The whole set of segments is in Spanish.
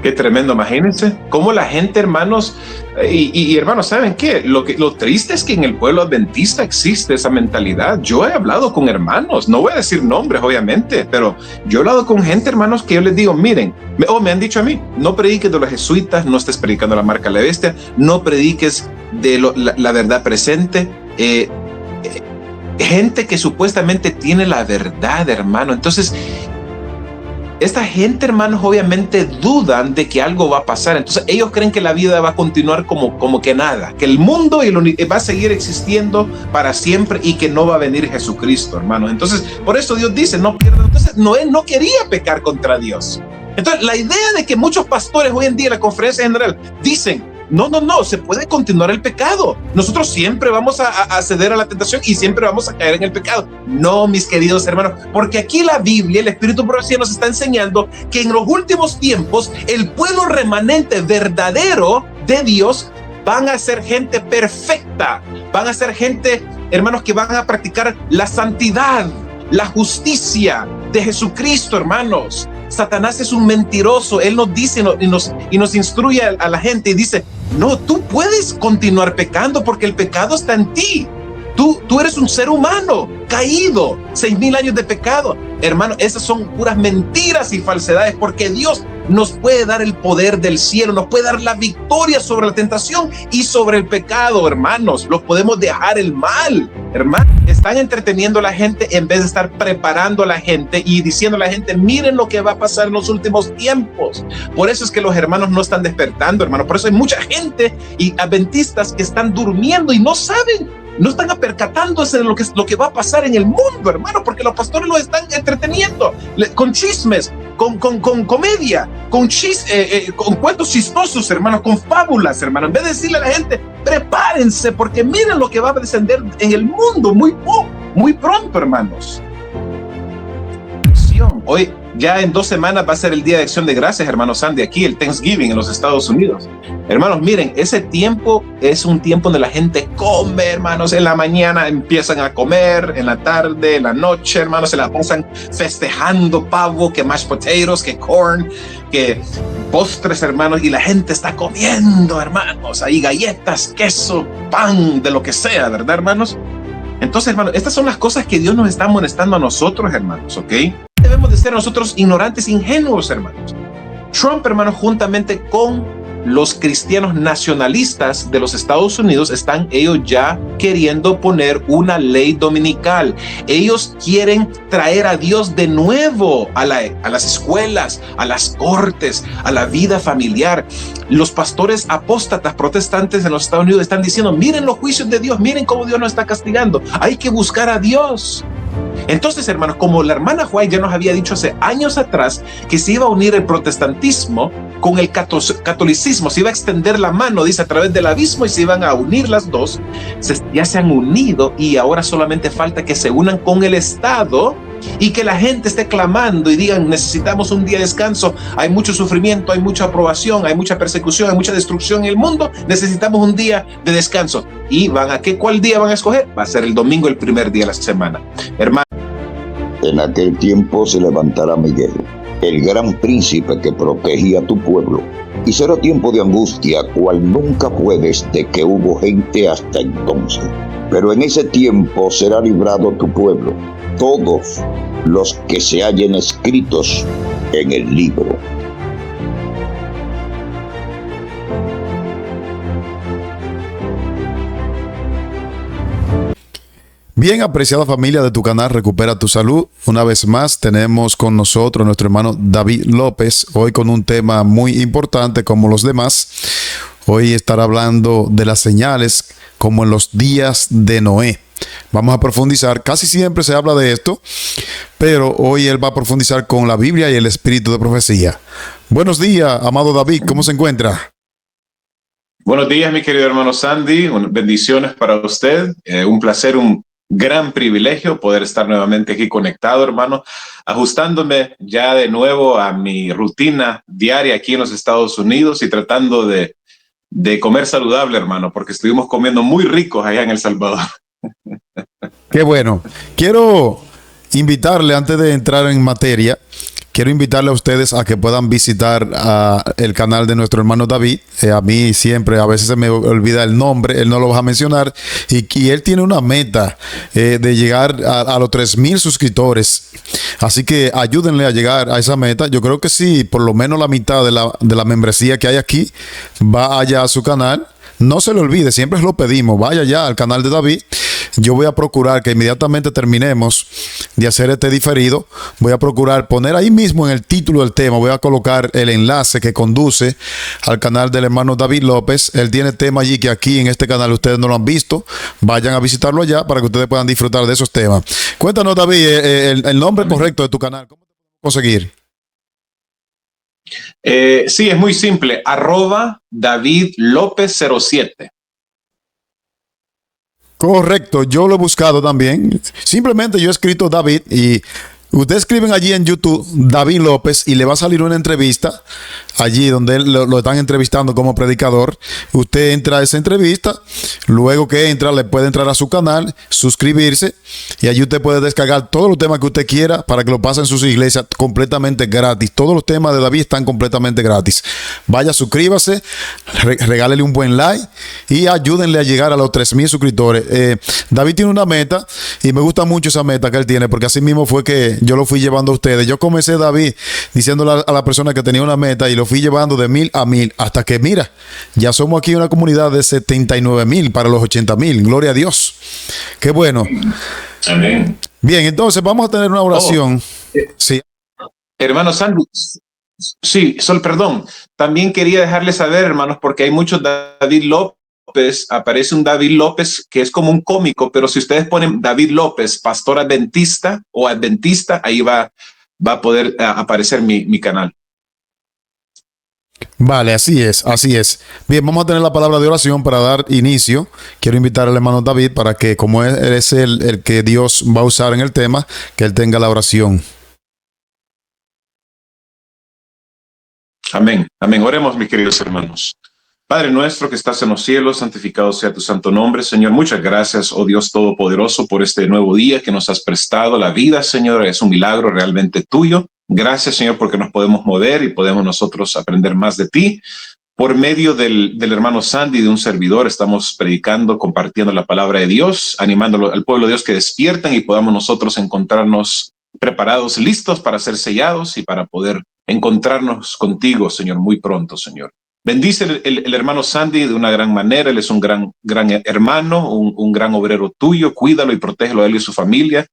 Qué tremendo, imagínense cómo la gente, hermanos, y hermanos, ¿saben qué? Lo triste es que en el pueblo adventista existe esa mentalidad. Yo he hablado con hermanos, no voy a decir nombres, obviamente, pero yo he hablado con gente, hermanos, que yo les digo, miren, me han dicho a mí, no prediques de los jesuitas, no estés predicando la marca de la bestia, no prediques de la verdad presente. Gente que supuestamente tiene la verdad, hermano. Entonces, esta gente, hermanos, obviamente dudan de que algo va a pasar. Entonces ellos creen que la vida va a continuar como que nada, que el mundo va a seguir existiendo para siempre y que no va a venir Jesucristo, hermanos. Entonces, por eso Dios dice, no pierdan. Entonces, Noé no quería pecar contra Dios. Entonces, la idea de que muchos pastores hoy en día en la conferencia general dicen, no, se puede continuar el pecado. Nosotros siempre vamos a ceder a la tentación y siempre vamos a caer en el pecado. No, mis queridos hermanos, porque aquí la Biblia, el Espíritu Profecía nos está enseñando que en los últimos tiempos el pueblo remanente verdadero de Dios van a ser gente perfecta, van a ser gente, hermanos, que van a practicar la santidad, la justicia de Jesucristo, hermanos. Satanás es un mentiroso. Él nos dice y nos instruye a la gente y dice, no, tú puedes continuar pecando porque el pecado está en ti. Tú eres un ser humano caído, 6,000 años de pecado. Hermano, esas son puras mentiras y falsedades, porque Dios nos puede dar el poder del cielo, nos puede dar la victoria sobre la tentación y sobre el pecado, hermanos. Los podemos dejar el mal, hermanos. Están entreteniendo a la gente en vez de estar preparando a la gente y diciendo a la gente, miren lo que va a pasar en los últimos tiempos. Por eso es que los hermanos no están despertando, hermanos. Por eso hay mucha gente y adventistas que están durmiendo y no saben, no están percatándose de lo que va a pasar en el mundo, hermano, porque los pastores los están entreteniendo con chismes, con comedia, con cuentos chistosos, hermanos, con fábulas, hermano. En vez de decirle a la gente, prepárense, porque miren lo que va a descender en el mundo muy pronto, hermanos. Hoy, ya en 2 semanas va a ser el Día de Acción de Gracias, hermano Sandy, aquí el Thanksgiving en los Estados Unidos. Hermanos, miren, ese tiempo es un tiempo donde la gente come, hermanos. En la mañana empiezan a comer, en la tarde, en la noche, hermanos, se la pasan festejando pavo, que mashed potatoes, que corn, que postres, hermanos, y la gente está comiendo, hermanos, ahí galletas, queso, pan, de lo que sea, ¿verdad, hermanos? Entonces, hermanos, estas son las cosas que Dios nos está amonestando a nosotros, hermanos, ¿ok? Debemos de ser nosotros ignorantes, ingenuos, hermanos. Trump, hermanos, juntamente con los cristianos nacionalistas de los Estados Unidos, están ellos ya queriendo poner una ley dominical. Ellos quieren traer a Dios de nuevo a las escuelas, a las cortes, a la vida familiar. Los pastores apóstatas protestantes en los Estados Unidos están diciendo, miren los juicios de Dios, miren cómo Dios nos está castigando. Hay que buscar a Dios. Entonces, hermanos, como la hermana White ya nos había dicho hace años atrás que se iba a unir el protestantismo con el catolicismo, se iba a extender la mano, dice, a través del abismo, y se iban a unir las dos. Ya se han unido y ahora solamente falta que se unan con el Estado y que la gente esté clamando y digan, necesitamos un día de descanso, hay mucho sufrimiento, hay mucha aprobación, hay mucha persecución, hay mucha destrucción en el mundo, necesitamos un día de descanso. ¿Y cuál día van a escoger? Va a ser el domingo, el primer día de la semana, hermano. En aquel tiempo se levantará Miguel, el gran príncipe que protegía a tu pueblo, y será tiempo de angustia, cual nunca fue desde que hubo gente hasta entonces. Pero en ese tiempo será librado tu pueblo, todos los que se hallen escritos en el libro. Bien, apreciada familia de tu canal Recupera tu Salud, una vez más tenemos con nosotros nuestro hermano David López, hoy con un tema muy importante como los demás. Hoy estará hablando de las señales como en los días de Noé. Vamos a profundizar, casi siempre se habla de esto, pero hoy él va a profundizar con la Biblia y el espíritu de profecía. Buenos días, amado David, ¿cómo se encuentra? Buenos días, mi querido hermano Sandy, bendiciones para usted, un placer, un gran privilegio poder estar nuevamente aquí conectado, hermano, ajustándome ya de nuevo a mi rutina diaria aquí en los Estados Unidos y tratando de comer saludable, hermano, porque estuvimos comiendo muy ricos allá en El Salvador. Qué bueno. Quiero invitarle, antes de entrar en materia, quiero invitarle a ustedes a que puedan visitar el canal de nuestro hermano David. A mí siempre, a veces se me olvida el nombre, él no lo va a mencionar, y él tiene una meta de llegar a los 3,000 suscriptores. Así que ayúdenle a llegar a esa meta. Yo creo que sí, por lo menos la mitad de la membresía que hay aquí va allá a su canal. No se le olvide, siempre lo pedimos, vaya ya al canal de David. Yo voy a procurar que inmediatamente terminemos de hacer este diferido, voy a procurar poner ahí mismo en el título del tema, voy a colocar el enlace que conduce al canal del hermano David López. Él tiene tema allí que aquí en este canal ustedes no lo han visto. Vayan a visitarlo allá para que ustedes puedan disfrutar de esos temas. Cuéntanos, David, el nombre correcto de tu canal. ¿Cómo te podemos conseguir? Sí, es muy simple. @David López 07. Correcto, yo lo he buscado también. Simplemente yo he escrito David y ustedes escriben allí en YouTube David López y le va a salir una entrevista allí donde él lo están entrevistando como predicador. Usted entra a esa entrevista, luego que entra le puede entrar a su canal, suscribirse y allí usted puede descargar todos los temas que usted quiera para que lo pasen en sus iglesias completamente gratis. Todos los temas de David están completamente gratis. Vaya, suscríbase, regálele un buen like y ayúdenle a llegar a los 3,000 suscriptores. David tiene una meta y me gusta mucho esa meta que él tiene, porque así mismo fue que yo lo fui llevando a ustedes. Yo comencé, David, diciéndole a la persona que tenía una meta y lo fui llevando de 1,000 a 1,000 hasta que, mira, ya somos aquí una comunidad de 79,000 para los 80,000. Gloria a Dios. Qué bueno. Amén. Bien, entonces vamos a tener una oración. Sí. Hermano Sandy, sí, perdón. También quería dejarles saber, hermanos, porque hay muchos David López. Aparece un David López que es como un cómico, pero si ustedes ponen David López, pastor adventista o adventista, ahí va a poder aparecer mi canal. Vale, así es, así es. Bien, vamos a tener la palabra de oración para dar inicio. Quiero invitar al hermano David para que, como él es el que Dios va a usar en el tema, que él tenga la oración. Amén, amén. Oremos, mis queridos hermanos. Padre nuestro que estás en los cielos, santificado sea tu santo nombre, Señor. Muchas gracias, oh Dios Todopoderoso, por este nuevo día que nos has prestado. La vida, Señor, es un milagro realmente tuyo. Gracias, Señor, porque nos podemos mover y podemos nosotros aprender más de ti. Por medio del hermano Sandy, de un servidor, estamos predicando, compartiendo la palabra de Dios, animando al pueblo de Dios que despierten y podamos nosotros encontrarnos preparados, listos para ser sellados y para poder encontrarnos contigo, Señor, muy pronto, Señor. Bendice el hermano Sandy de una gran manera. Él es un gran hermano, un gran obrero tuyo. Cuídalo y protégelo a él y su familia.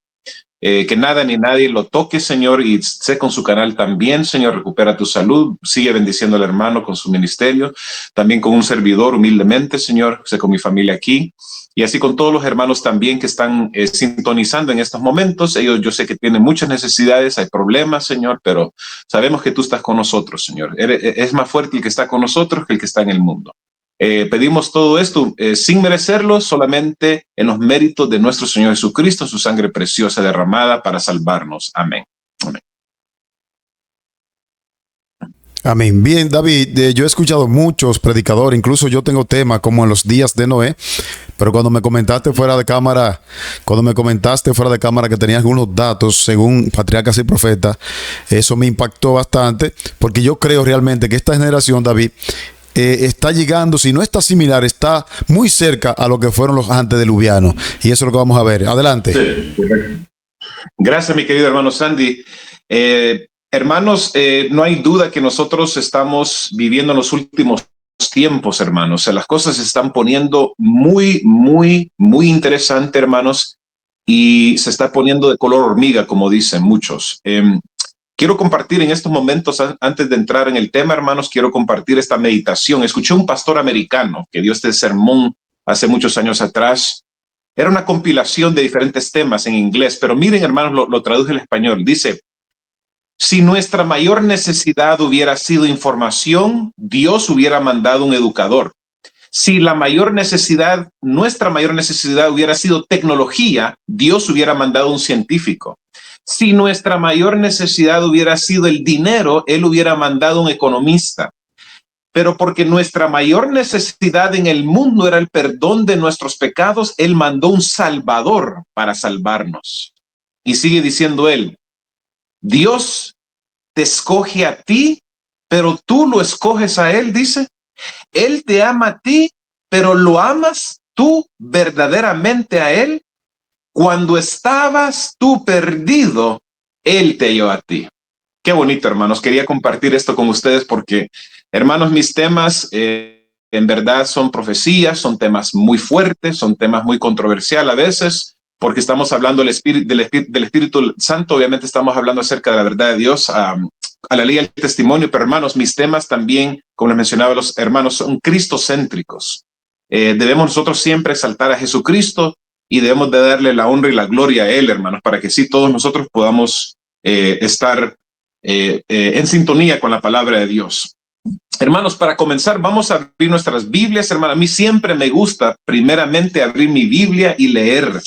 Que nada ni nadie lo toque, Señor, y sé con su canal también, Señor. Recupera tu salud. Sigue bendiciendo al hermano con su ministerio. También con un servidor humildemente, Señor. Sé con mi familia aquí. Y así con todos los hermanos también que están sintonizando en estos momentos. Ellos, yo sé que tienen muchas necesidades, hay problemas, Señor, pero sabemos que tú estás con nosotros, Señor. Es más fuerte el que está con nosotros que el que está en el mundo. Pedimos todo esto sin merecerlo, solamente en los méritos de nuestro Señor Jesucristo, su sangre preciosa derramada para salvarnos. Amén. Amén. Amén. Bien, David, yo he escuchado muchos predicadores, incluso yo tengo temas como en los días de Noé, pero cuando me comentaste fuera de cámara que tenías algunos datos según Patriarcas y Profetas, eso me impactó bastante, porque yo creo realmente que esta generación, David, está llegando, si no está similar, está muy cerca a lo que fueron los antediluvianos, y eso es lo que vamos a ver. Adelante. Sí, gracias, mi querido hermano Sandy. Hermanos, no hay duda que nosotros estamos viviendo en los últimos tiempos, hermanos. O sea, las cosas se están poniendo muy, muy, muy interesante, hermanos, y se está poniendo de color hormiga, como dicen muchos. Quiero compartir en estos momentos, antes de entrar en el tema, hermanos, quiero compartir esta meditación. Escuché un pastor americano que dio este sermón hace muchos años atrás. Era una compilación de diferentes temas en inglés, pero miren, hermanos, lo traduje al español. Dice: si nuestra mayor necesidad hubiera sido información, Dios hubiera mandado un educador. Si nuestra mayor necesidad hubiera sido tecnología, Dios hubiera mandado un científico. Si nuestra mayor necesidad hubiera sido el dinero, Él hubiera mandado un economista. Pero porque nuestra mayor necesidad en el mundo era el perdón de nuestros pecados, Él mandó un Salvador para salvarnos. Y sigue diciendo él: Dios te escoge a ti, pero tú lo escoges a Él, dice. Él te ama a ti, pero lo amas tú verdaderamente a Él. Cuando estabas tú perdido, Él te halló a ti. Qué bonito, hermanos. Quería compartir esto con ustedes porque, hermanos, mis temas en verdad son profecías, son temas muy fuertes, son temas muy controversiales a veces, porque estamos hablando del Espíritu Santo. Obviamente estamos hablando acerca de la verdad de Dios, a la ley del testimonio, pero hermanos, mis temas también, como les mencionaba los hermanos, son cristocéntricos. Debemos nosotros siempre exaltar a Jesucristo y debemos de darle la honra y la gloria a Él, hermanos, para que sí todos nosotros podamos estar en sintonía con la palabra de Dios. Hermanos, para comenzar, vamos a abrir nuestras Biblias, hermanos. A mí siempre me gusta primeramente abrir mi Biblia y leer,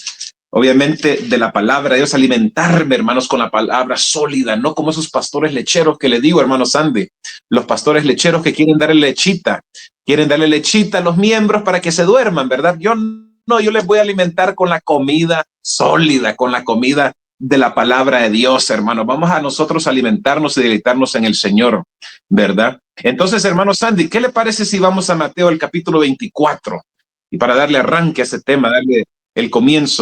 obviamente, de la palabra de Dios, alimentarme, hermanos, con la palabra sólida, no como esos pastores lecheros que le digo, hermano Sandy, los pastores lecheros que quieren darle lechita a los miembros para que se duerman, ¿verdad? Yo les voy a alimentar con la comida sólida, con la comida de la palabra de Dios, hermano. Vamos a nosotros alimentarnos y deleitarnos en el Señor, ¿verdad? Entonces, hermano Sandy, ¿qué le parece si vamos a Mateo, el capítulo 24? Y para darle arranque a ese tema, darle el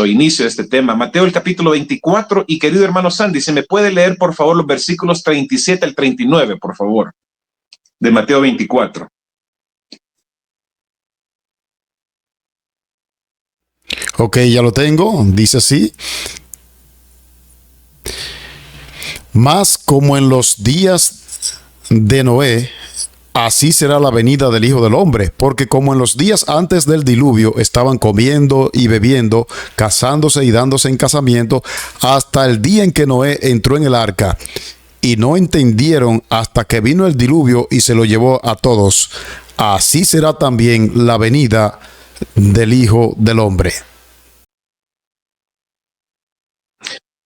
inicio de este tema, Mateo, el capítulo 24, y querido hermano Sandy, ¿se me puede leer, por favor, los versículos 37 al 39, por favor, de Mateo 24? Ok, ya lo tengo. Dice así: mas como en los días de Noé, así será la venida del Hijo del Hombre, porque como en los días antes del diluvio estaban comiendo y bebiendo, casándose y dándose en casamiento, hasta el día en que Noé entró en el arca, y no entendieron hasta que vino el diluvio y se lo llevó a todos, así será también la venida del Hijo del Hombre.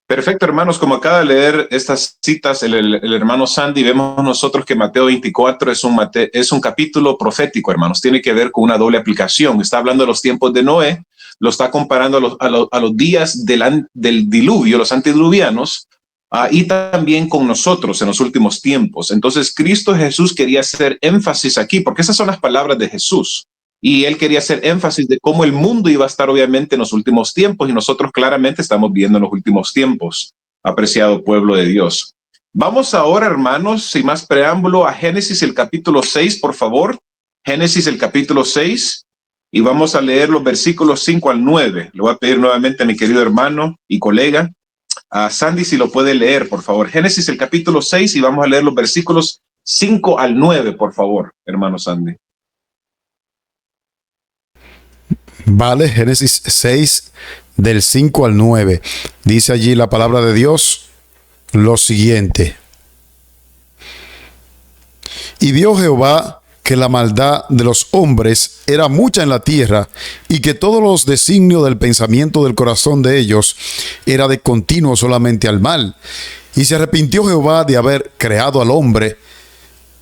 Perfecto, hermanos, como acaba de leer estas citas el hermano Sandy, vemos nosotros que Mateo 24 es un capítulo profético, hermanos. Tiene que ver con una doble aplicación. Está hablando de los tiempos de Noé, lo está comparando a los días del diluvio, los antediluvianos, y también con nosotros en los últimos tiempos. Entonces, Cristo Jesús quería hacer énfasis aquí, porque esas son las palabras de Jesús. Y él quería hacer énfasis de cómo el mundo iba a estar obviamente en los últimos tiempos, y nosotros claramente estamos viendo en los últimos tiempos, apreciado pueblo de Dios. Vamos ahora, hermanos, sin más preámbulo, a Génesis, el capítulo 6, por favor. Génesis, el capítulo 6, y vamos a leer los versículos 5 al 9. Le voy a pedir nuevamente a mi querido hermano y colega, a Sandy, si lo puede leer, por favor. Génesis, el capítulo 6, y vamos a leer los versículos 5 al 9, por favor, hermano Sandy. Vale, Génesis 6, del 5 al 9. Dice allí la palabra de Dios lo siguiente: y vio Jehová que la maldad de los hombres era mucha en la tierra, y que todos los designios del pensamiento del corazón de ellos era de continuo solamente al mal. Y se arrepintió Jehová de haber creado al hombre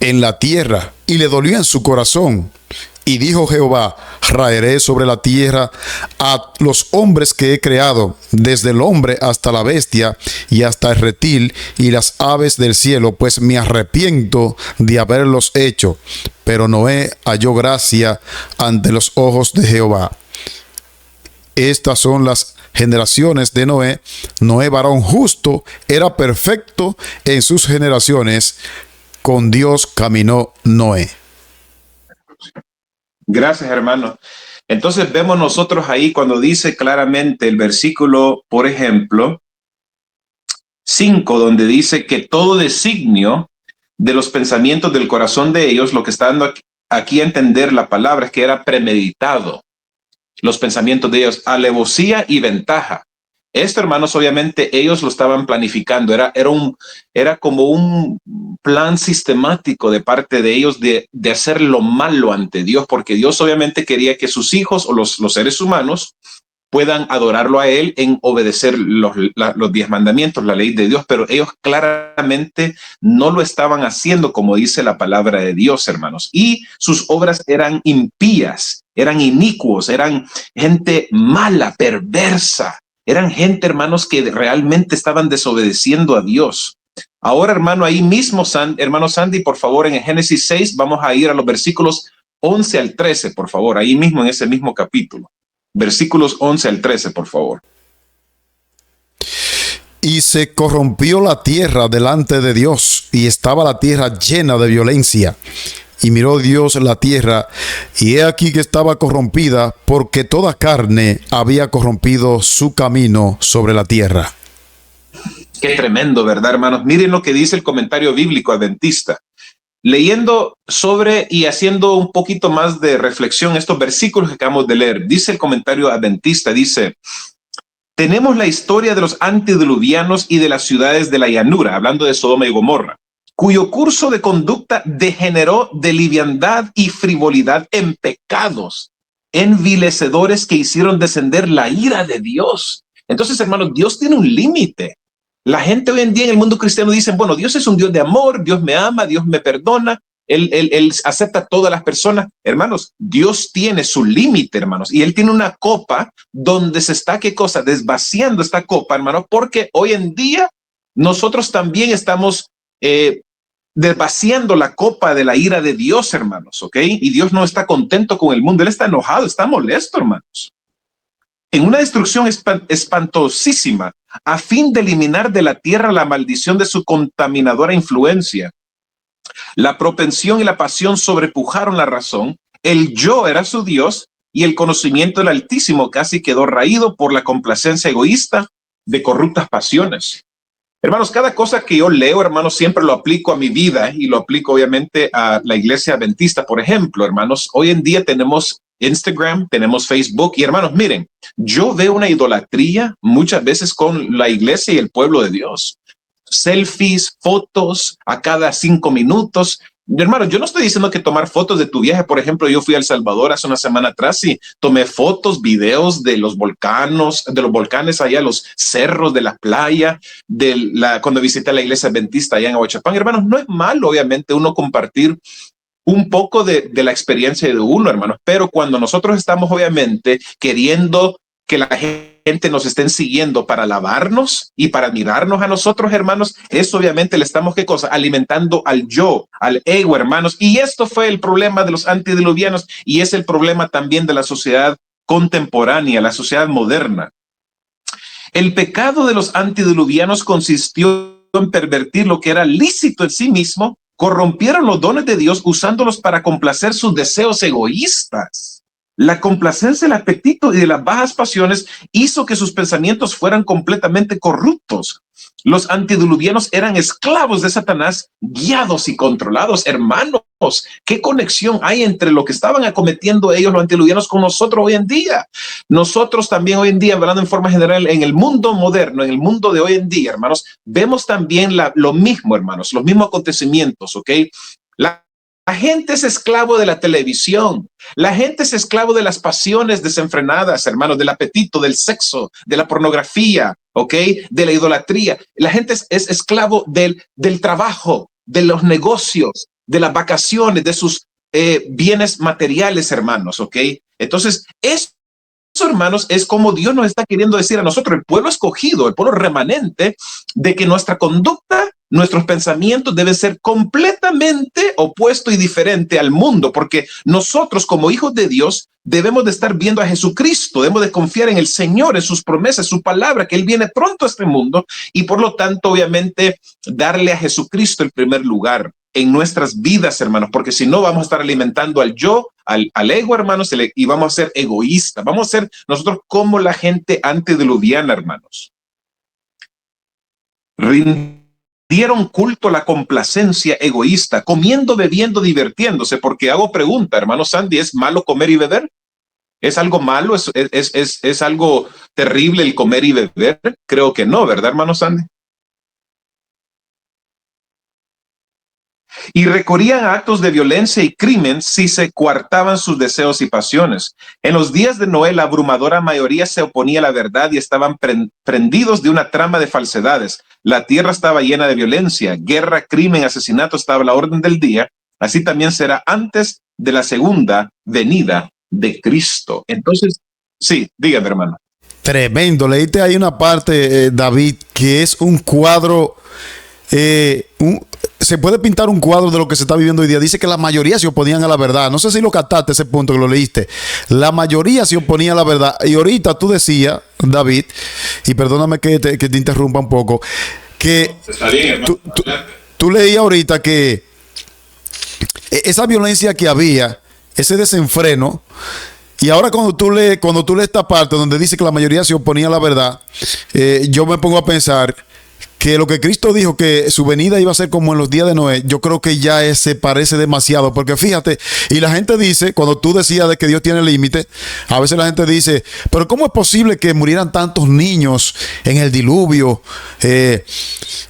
en la tierra, y le dolió en su corazón. Y dijo Jehová: raeré sobre la tierra a los hombres que he creado, desde el hombre hasta la bestia, y hasta el reptil, y las aves del cielo, pues me arrepiento de haberlos hecho. Pero Noé halló gracia ante los ojos de Jehová. Estas son las generaciones de Noé. Noé, varón justo, era perfecto en sus generaciones. Con Dios caminó Noé. Gracias, hermano. Entonces vemos nosotros ahí cuando dice claramente el versículo, por ejemplo, 5, donde dice que todo designio de los pensamientos del corazón de ellos, lo que está dando aquí a entender la palabra es que era premeditado. Los pensamientos de ellos, alevosía y ventaja. Esto, hermanos, obviamente ellos lo estaban planificando. Era como un plan sistemático de parte de ellos de hacer lo malo ante Dios, porque Dios obviamente quería que sus hijos o los seres humanos puedan adorarlo a Él en obedecer los 10 mandamientos, la ley de Dios, pero ellos claramente no lo estaban haciendo como dice la palabra de Dios, hermanos. Y sus obras eran impías, eran inicuos, eran gente mala, perversa. Eran gente, hermanos, que realmente estaban desobedeciendo a Dios. Ahora, hermano, ahí mismo, hermano Sandy, por favor, en Génesis 6, vamos a ir a los versículos 11 al 13, por favor, ahí mismo en ese mismo capítulo. Versículos 11 al 13, por favor. Y se corrompió la tierra delante de Dios, y estaba la tierra llena de violencia. Y miró Dios la tierra, y he aquí que estaba corrompida, porque toda carne había corrompido su camino sobre la tierra. Qué tremendo, ¿verdad, hermanos? Miren lo que dice el comentario bíblico adventista. Leyendo sobre y haciendo un poquito más de reflexión estos versículos que acabamos de leer, dice el comentario adventista, dice: tenemos la historia de los antediluvianos y de las ciudades de la llanura, hablando de Sodoma y Gomorra, cuyo curso de conducta degeneró de liviandad y frivolidad en pecados envilecedores que hicieron descender la ira de Dios. Entonces, hermanos, Dios tiene un límite. La gente hoy en día en el mundo cristiano dice, bueno, Dios es un Dios de amor, Dios me ama, Dios me perdona, Él acepta a todas las personas. Hermanos, Dios tiene su límite, hermanos, y Él tiene una copa donde se está, ¿qué cosa? Desvaciando esta copa, hermanos, porque hoy en día nosotros también estamos desvaciando la copa de la ira de Dios, hermanos, ¿ok? Y Dios no está contento con el mundo, Él está enojado, está molesto, hermanos. En una destrucción espantosísima, a fin de eliminar de la tierra la maldición de su contaminadora influencia. La propensión y la pasión sobrepujaron la razón, el yo era su Dios y el conocimiento del Altísimo casi quedó raído por la complacencia egoísta de corruptas pasiones. Hermanos, cada cosa que yo leo, hermanos, siempre lo aplico a mi vida y lo aplico obviamente a la iglesia adventista. Por ejemplo, hermanos, hoy en día tenemos Instagram, tenemos Facebook y hermanos, miren, yo veo una idolatría muchas veces con la iglesia y el pueblo de Dios. Selfies, fotos a cada 5 minutos. Hermanos, yo no estoy diciendo que tomar fotos de tu viaje. Por ejemplo, yo fui a El Salvador hace una semana atrás y tomé fotos, videos de los volcanes allá, los cerros de la playa, cuando visité la iglesia adventista allá en Ahuachapán. Hermanos, no es malo, obviamente, uno compartir un poco de la experiencia de uno, hermanos, pero cuando nosotros estamos obviamente queriendo que la gente nos estén siguiendo para alabarnos y para admirarnos a nosotros, hermanos, eso obviamente le estamos, ¿qué cosa? Alimentando al yo, al ego, hermanos, y esto fue el problema de los antediluvianos y es el problema también de la sociedad contemporánea, la sociedad moderna. El pecado de los antediluvianos consistió en pervertir lo que era lícito en sí mismo. Corrompieron los dones de Dios usándolos para complacer sus deseos egoístas. La complacencia, el apetito y de las bajas pasiones hizo que sus pensamientos fueran completamente corruptos. Los antediluvianos eran esclavos de Satanás, guiados y controlados. Hermanos, ¿qué conexión hay entre lo que estaban acometiendo ellos, los antediluvianos, con nosotros hoy en día? Nosotros también hoy en día, hablando en forma general, en el mundo moderno, en el mundo de hoy en día, hermanos, vemos también lo mismo, hermanos, los mismos acontecimientos, ¿ok? La gente es esclavo de la televisión. La gente es esclavo de las pasiones desenfrenadas, hermanos, del apetito, del sexo, de la pornografía, ¿ok? De la idolatría. La gente es esclavo del trabajo, de los negocios, de las vacaciones, de sus bienes materiales, hermanos, ¿ok? Entonces, eso, hermanos, es como Dios nos está queriendo decir a nosotros, el pueblo escogido, el pueblo remanente, de que nuestra conducta, nuestros pensamientos deben ser completamente opuesto y diferente al mundo, porque nosotros como hijos de Dios debemos de estar viendo a Jesucristo, debemos de confiar en el Señor, en sus promesas, su palabra, que Él viene pronto a este mundo y por lo tanto obviamente darle a Jesucristo el primer lugar en nuestras vidas, hermanos, porque si no vamos a estar alimentando al yo, al ego, hermanos, y vamos a ser egoístas, vamos a ser nosotros como la gente antediluviana, hermanos. Dieron culto a la complacencia egoísta, comiendo, bebiendo, divirtiéndose, porque hago pregunta, hermano Sandy, ¿es malo comer y beber? ¿Es algo malo? ¿Es algo terrible el comer y beber? Creo que no, ¿verdad, hermano Sandy? Y recorrían a actos de violencia y crimen si se coartaban sus deseos y pasiones. En los días de Noé, la abrumadora mayoría se oponía a la verdad y estaban prendidos de una trama de falsedades. La tierra estaba llena de violencia, guerra, crimen, asesinato, estaba a la orden del día. Así también será antes de la segunda venida de Cristo. Entonces, sí, dígame, hermano. Tremendo. Leíste ahí una parte, David, que es un cuadro se puede pintar un cuadro de lo que se está viviendo hoy día. Dice que la mayoría se oponían a la verdad. No sé si lo captaste ese punto que lo leíste. La mayoría se oponía a la verdad. Y ahorita tú decías, David, y perdóname que te interrumpa un poco, que Está bien, hermano. tú leías ahorita que esa violencia que había, ese desenfreno, y ahora cuando tú lees esta parte donde dice que la mayoría se oponía a la verdad, yo me pongo a pensar que lo que Cristo dijo, que su venida iba a ser como en los días de Noé, yo creo que ya se parece demasiado, porque fíjate, y la gente dice, cuando tú decías de que Dios tiene límite, a veces la gente dice, pero ¿cómo es posible que murieran tantos niños en el diluvio?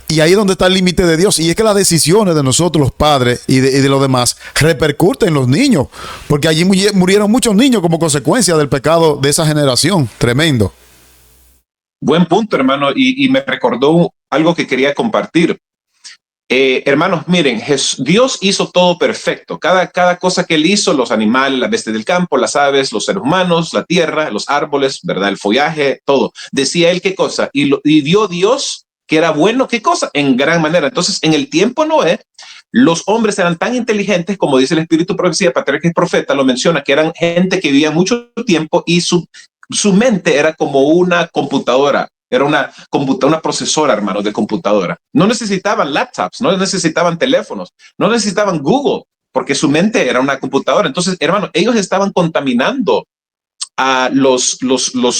Y ahí es donde está el límite de Dios, y es que las decisiones de nosotros los padres y de los demás repercuten en los niños, porque allí murieron muchos niños como consecuencia del pecado de esa generación. Tremendo. Buen punto, hermano, y me recordó algo que quería compartir. Hermanos, miren, Dios hizo todo perfecto. Cada cosa que él hizo, los animales, las bestias del campo, las aves, los seres humanos, la tierra, los árboles, ¿verdad? El follaje, todo. Decía él qué cosa. Y dio Dios que era bueno, qué cosa, en gran manera. Entonces, en el tiempo de Noé, los hombres eran tan inteligentes, como dice el Espíritu de Profecía, Patriarca y Profeta, lo menciona, que eran gente que vivía mucho tiempo y su mente era como una computadora. Era una procesora, hermanos, de computadora. No necesitaban laptops, no necesitaban teléfonos, no necesitaban Google, porque su mente era una computadora. Entonces, hermanos, ellos estaban contaminando a los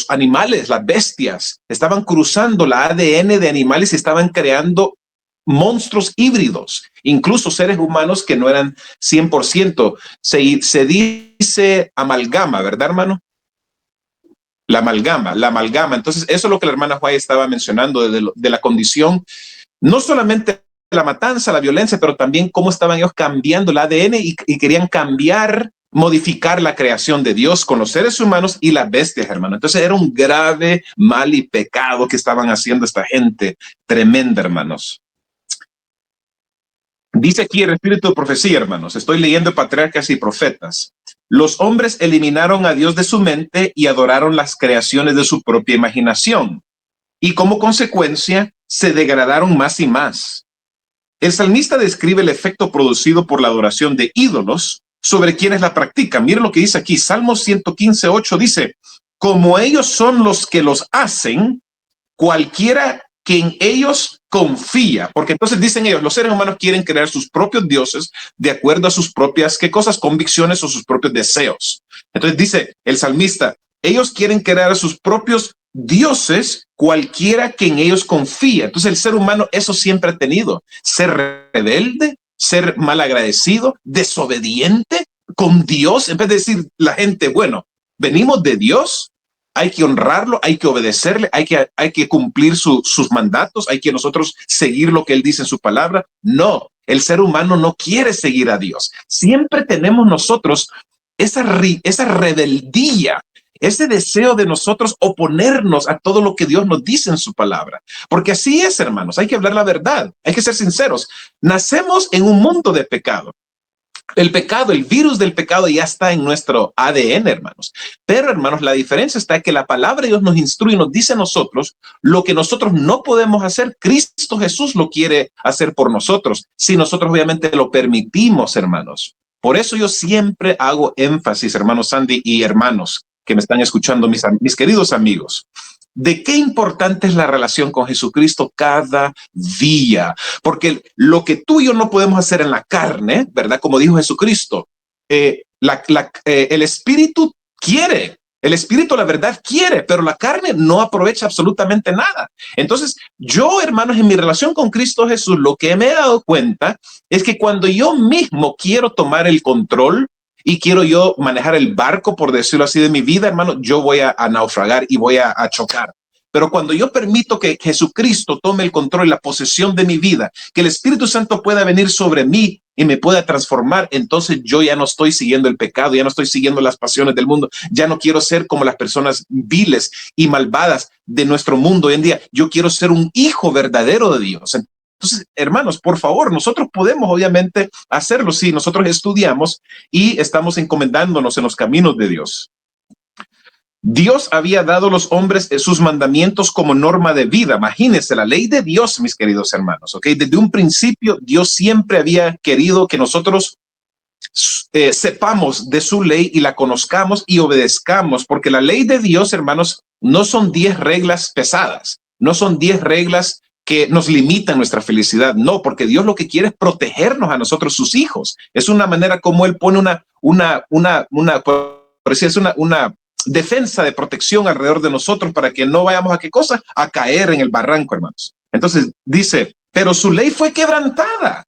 animales, las bestias. Estaban cruzando la ADN de animales y estaban creando monstruos híbridos, incluso seres humanos que no eran 100%. Se dice amalgama, ¿verdad, hermano? La amalgama. Entonces, eso es lo que la hermana Juárez estaba mencionando de la condición, no solamente la matanza, la violencia, pero también cómo estaban ellos cambiando el ADN y querían modificar la creación de Dios con los seres humanos y las bestias, hermano. Entonces, era un grave mal y pecado que estaban haciendo esta gente tremenda, hermanos. Dice aquí el Espíritu de Profecía, hermanos. Estoy leyendo Patriarcas y Profetas. Los hombres eliminaron a Dios de su mente y adoraron las creaciones de su propia imaginación. Y como consecuencia, se degradaron más y más. El salmista describe el efecto producido por la adoración de ídolos sobre quienes la practican. Miren lo que dice aquí. Salmo 115:8 dice, como ellos son los que los hacen, cualquiera que en ellos confía, porque entonces dicen ellos, los seres humanos quieren crear sus propios dioses de acuerdo a sus propias, ¿qué cosas? Convicciones o sus propios deseos. Entonces dice el salmista, ellos quieren crear a sus propios dioses, cualquiera que en ellos confía. Entonces el ser humano eso siempre ha tenido, ser rebelde, ser malagradecido, desobediente con Dios, en vez de decir la gente, bueno, venimos de Dios, hay que honrarlo, hay que obedecerle, hay que cumplir sus mandatos, hay que nosotros seguir lo que él dice en su palabra. No, el ser humano no quiere seguir a Dios. Siempre tenemos nosotros esa rebeldía, ese deseo de nosotros oponernos a todo lo que Dios nos dice en su palabra. Porque así es, hermanos, hay que hablar la verdad, hay que ser sinceros. Nacemos en un mundo de pecado. El pecado, el virus del pecado ya está en nuestro ADN, hermanos. Pero, hermanos, la diferencia está en que la palabra de Dios nos instruye y nos dice a nosotros lo que nosotros no podemos hacer. Cristo Jesús lo quiere hacer por nosotros, si nosotros obviamente lo permitimos, hermanos. Por eso yo siempre hago énfasis, hermanos Sandy y hermanos que me están escuchando, mis queridos amigos, de qué importante es la relación con Jesucristo cada día, porque lo que tú y yo no podemos hacer en la carne, ¿verdad? Como dijo Jesucristo, el Espíritu quiere, el Espíritu la verdad quiere, pero la carne no aprovecha absolutamente nada. Entonces, yo, hermanos, en mi relación con Cristo Jesús, lo que me he dado cuenta es que cuando yo mismo quiero tomar el control, y quiero yo manejar el barco, por decirlo así, de mi vida, hermano, yo voy a naufragar y voy a chocar. Pero cuando yo permito que Jesucristo tome el control y la posesión de mi vida, que el Espíritu Santo pueda venir sobre mí y me pueda transformar, entonces yo ya no estoy siguiendo el pecado, ya no estoy siguiendo las pasiones del mundo, ya no quiero ser como las personas viles y malvadas de nuestro mundo hoy en día. Yo quiero ser un hijo verdadero de Dios. Entonces, hermanos, por favor, nosotros podemos obviamente hacerlo si nosotros estudiamos y estamos encomendándonos en los caminos de Dios. Dios había dado a los hombres sus mandamientos como norma de vida. Imagínense, la ley de Dios, mis queridos hermanos, ¿ok? Desde un principio, Dios siempre había querido que nosotros sepamos de su ley y la conozcamos y obedezcamos, porque la ley de Dios, hermanos, no son 10 reglas pesadas, no son 10 reglas que nos limitan nuestra felicidad, no, porque Dios lo que quiere es protegernos a nosotros, sus hijos. Es una manera como Él pone una defensa de protección alrededor de nosotros para que no vayamos a qué cosa, a caer en el barranco, hermanos. Entonces dice, pero su ley fue quebrantada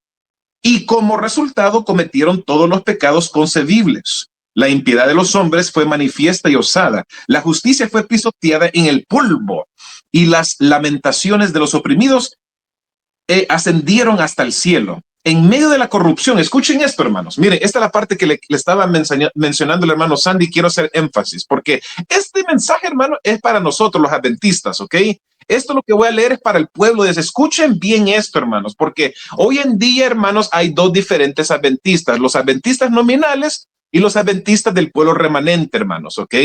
y como resultado cometieron todos los pecados concebibles. La impiedad de los hombres fue manifiesta y osada. La justicia fue pisoteada en el polvo y las lamentaciones de los oprimidos ascendieron hasta el cielo. En medio de la corrupción, escuchen esto, hermanos. Miren, esta es la parte que le estaba mencionando el hermano Sandy. Quiero hacer énfasis porque este mensaje, hermano, es para nosotros los adventistas, ¿ok? Esto lo que voy a leer es para el pueblo. Escuchen bien esto, hermanos, porque hoy en día, hermanos, hay dos diferentes adventistas, los adventistas nominales y los adventistas del pueblo remanente, hermanos, ¿ok?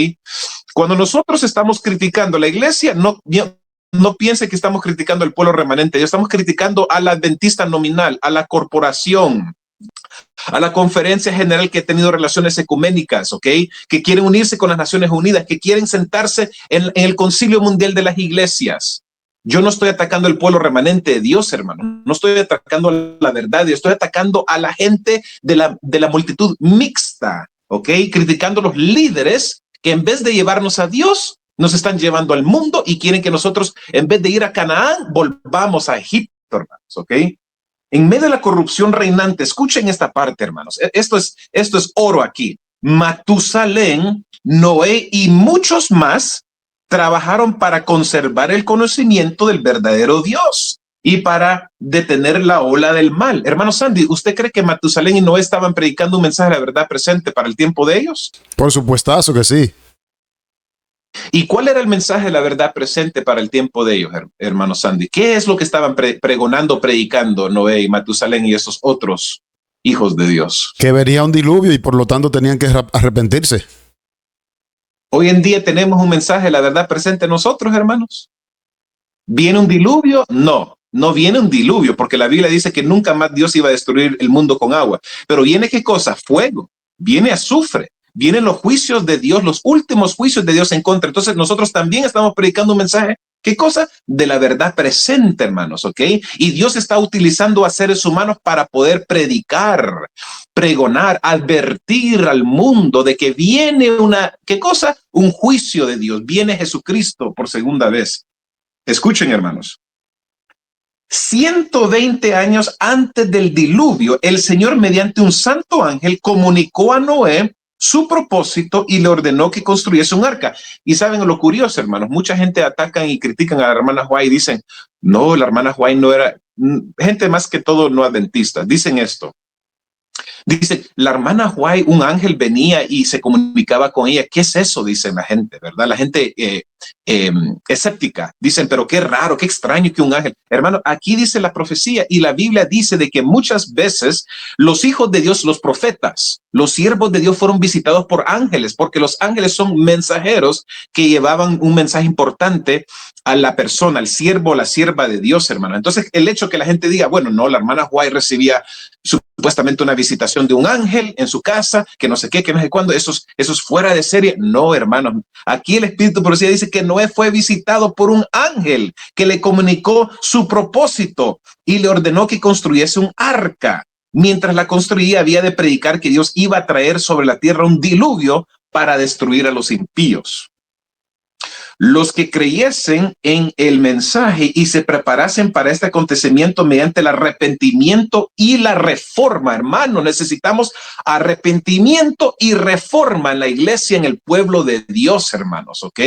Cuando nosotros estamos criticando la iglesia, no piense que estamos criticando al pueblo remanente, ya estamos criticando al adventista nominal, a la corporación, a la conferencia general que ha tenido relaciones ecuménicas, ¿ok? Que quieren unirse con las Naciones Unidas, que quieren sentarse en el Concilio Mundial de las Iglesias. Yo no estoy atacando al pueblo remanente de Dios, hermano. No estoy atacando a la verdad, yo estoy atacando a la gente de la multitud mixta, ¿ok? Criticando a los líderes que en vez de llevarnos a Dios, nos están llevando al mundo y quieren que nosotros, en vez de ir a Canaán, volvamos a Egipto, hermanos, ¿ok? En medio de la corrupción reinante, escuchen esta parte, hermanos. Esto es oro aquí. Matusalén, Noé y muchos más trabajaron para conservar el conocimiento del verdadero Dios y para detener la ola del mal. Hermano Sandy, ¿usted cree que Matusalén y Noé estaban predicando un mensaje de la verdad presente para el tiempo de ellos? Por supuestazo que sí. ¿Y cuál era el mensaje de la verdad presente para el tiempo de ellos, hermano Sandy? ¿Qué es lo que estaban pregonando, predicando Noé y Matusalén y esos otros hijos de Dios? Que venía un diluvio y por lo tanto tenían que arrepentirse. Hoy en día tenemos un mensaje de la verdad presente nosotros, hermanos. ¿Viene un diluvio? No viene un diluvio, porque la Biblia dice que nunca más Dios iba a destruir el mundo con agua. Pero viene ¿qué cosa? Fuego, viene azufre. Vienen los juicios de Dios, los últimos juicios de Dios en contra. Entonces nosotros también estamos predicando un mensaje, ¿qué cosa? De la verdad presente, hermanos, ¿ok? Y Dios está utilizando a seres humanos para poder predicar, pregonar, advertir al mundo de que viene ¿qué cosa? Un juicio de Dios. Viene Jesucristo por segunda vez. Escuchen, hermanos. 120 años antes del diluvio, el Señor mediante un santo ángel comunicó a Noé su propósito y le ordenó que construyese un arca. Y saben lo curioso, hermanos, mucha gente atacan y critican a la hermana White y dicen, no, la hermana White no era, gente más que todo no adventista, dicen esto. Dice, la hermana White, un ángel venía y se comunicaba con ella. ¿Qué es eso? Dicen la gente, ¿verdad? La gente escéptica. Dicen, pero qué raro, qué extraño que un ángel. Hermano, aquí dice la profecía y la Biblia dice de que muchas veces los hijos de Dios, los profetas, los siervos de Dios fueron visitados por ángeles, porque los ángeles son mensajeros que llevaban un mensaje importante a la persona, al siervo o la sierva de Dios, hermano. Entonces, el hecho que la gente diga, bueno, no, la hermana White recibía supuestamente una visitación de un ángel en su casa, que no sé qué, que no sé cuándo, eso es fuera de serie. No, hermanos, aquí el Espíritu Profecía dice que Noé fue visitado por un ángel que le comunicó su propósito y le ordenó que construyese un arca. Mientras la construía, había de predicar que Dios iba a traer sobre la tierra un diluvio para destruir a los impíos. Los que creyesen en el mensaje y se preparasen para este acontecimiento mediante el arrepentimiento y la reforma, hermano, necesitamos arrepentimiento y reforma en la iglesia, en el pueblo de Dios, hermanos, ¿ok?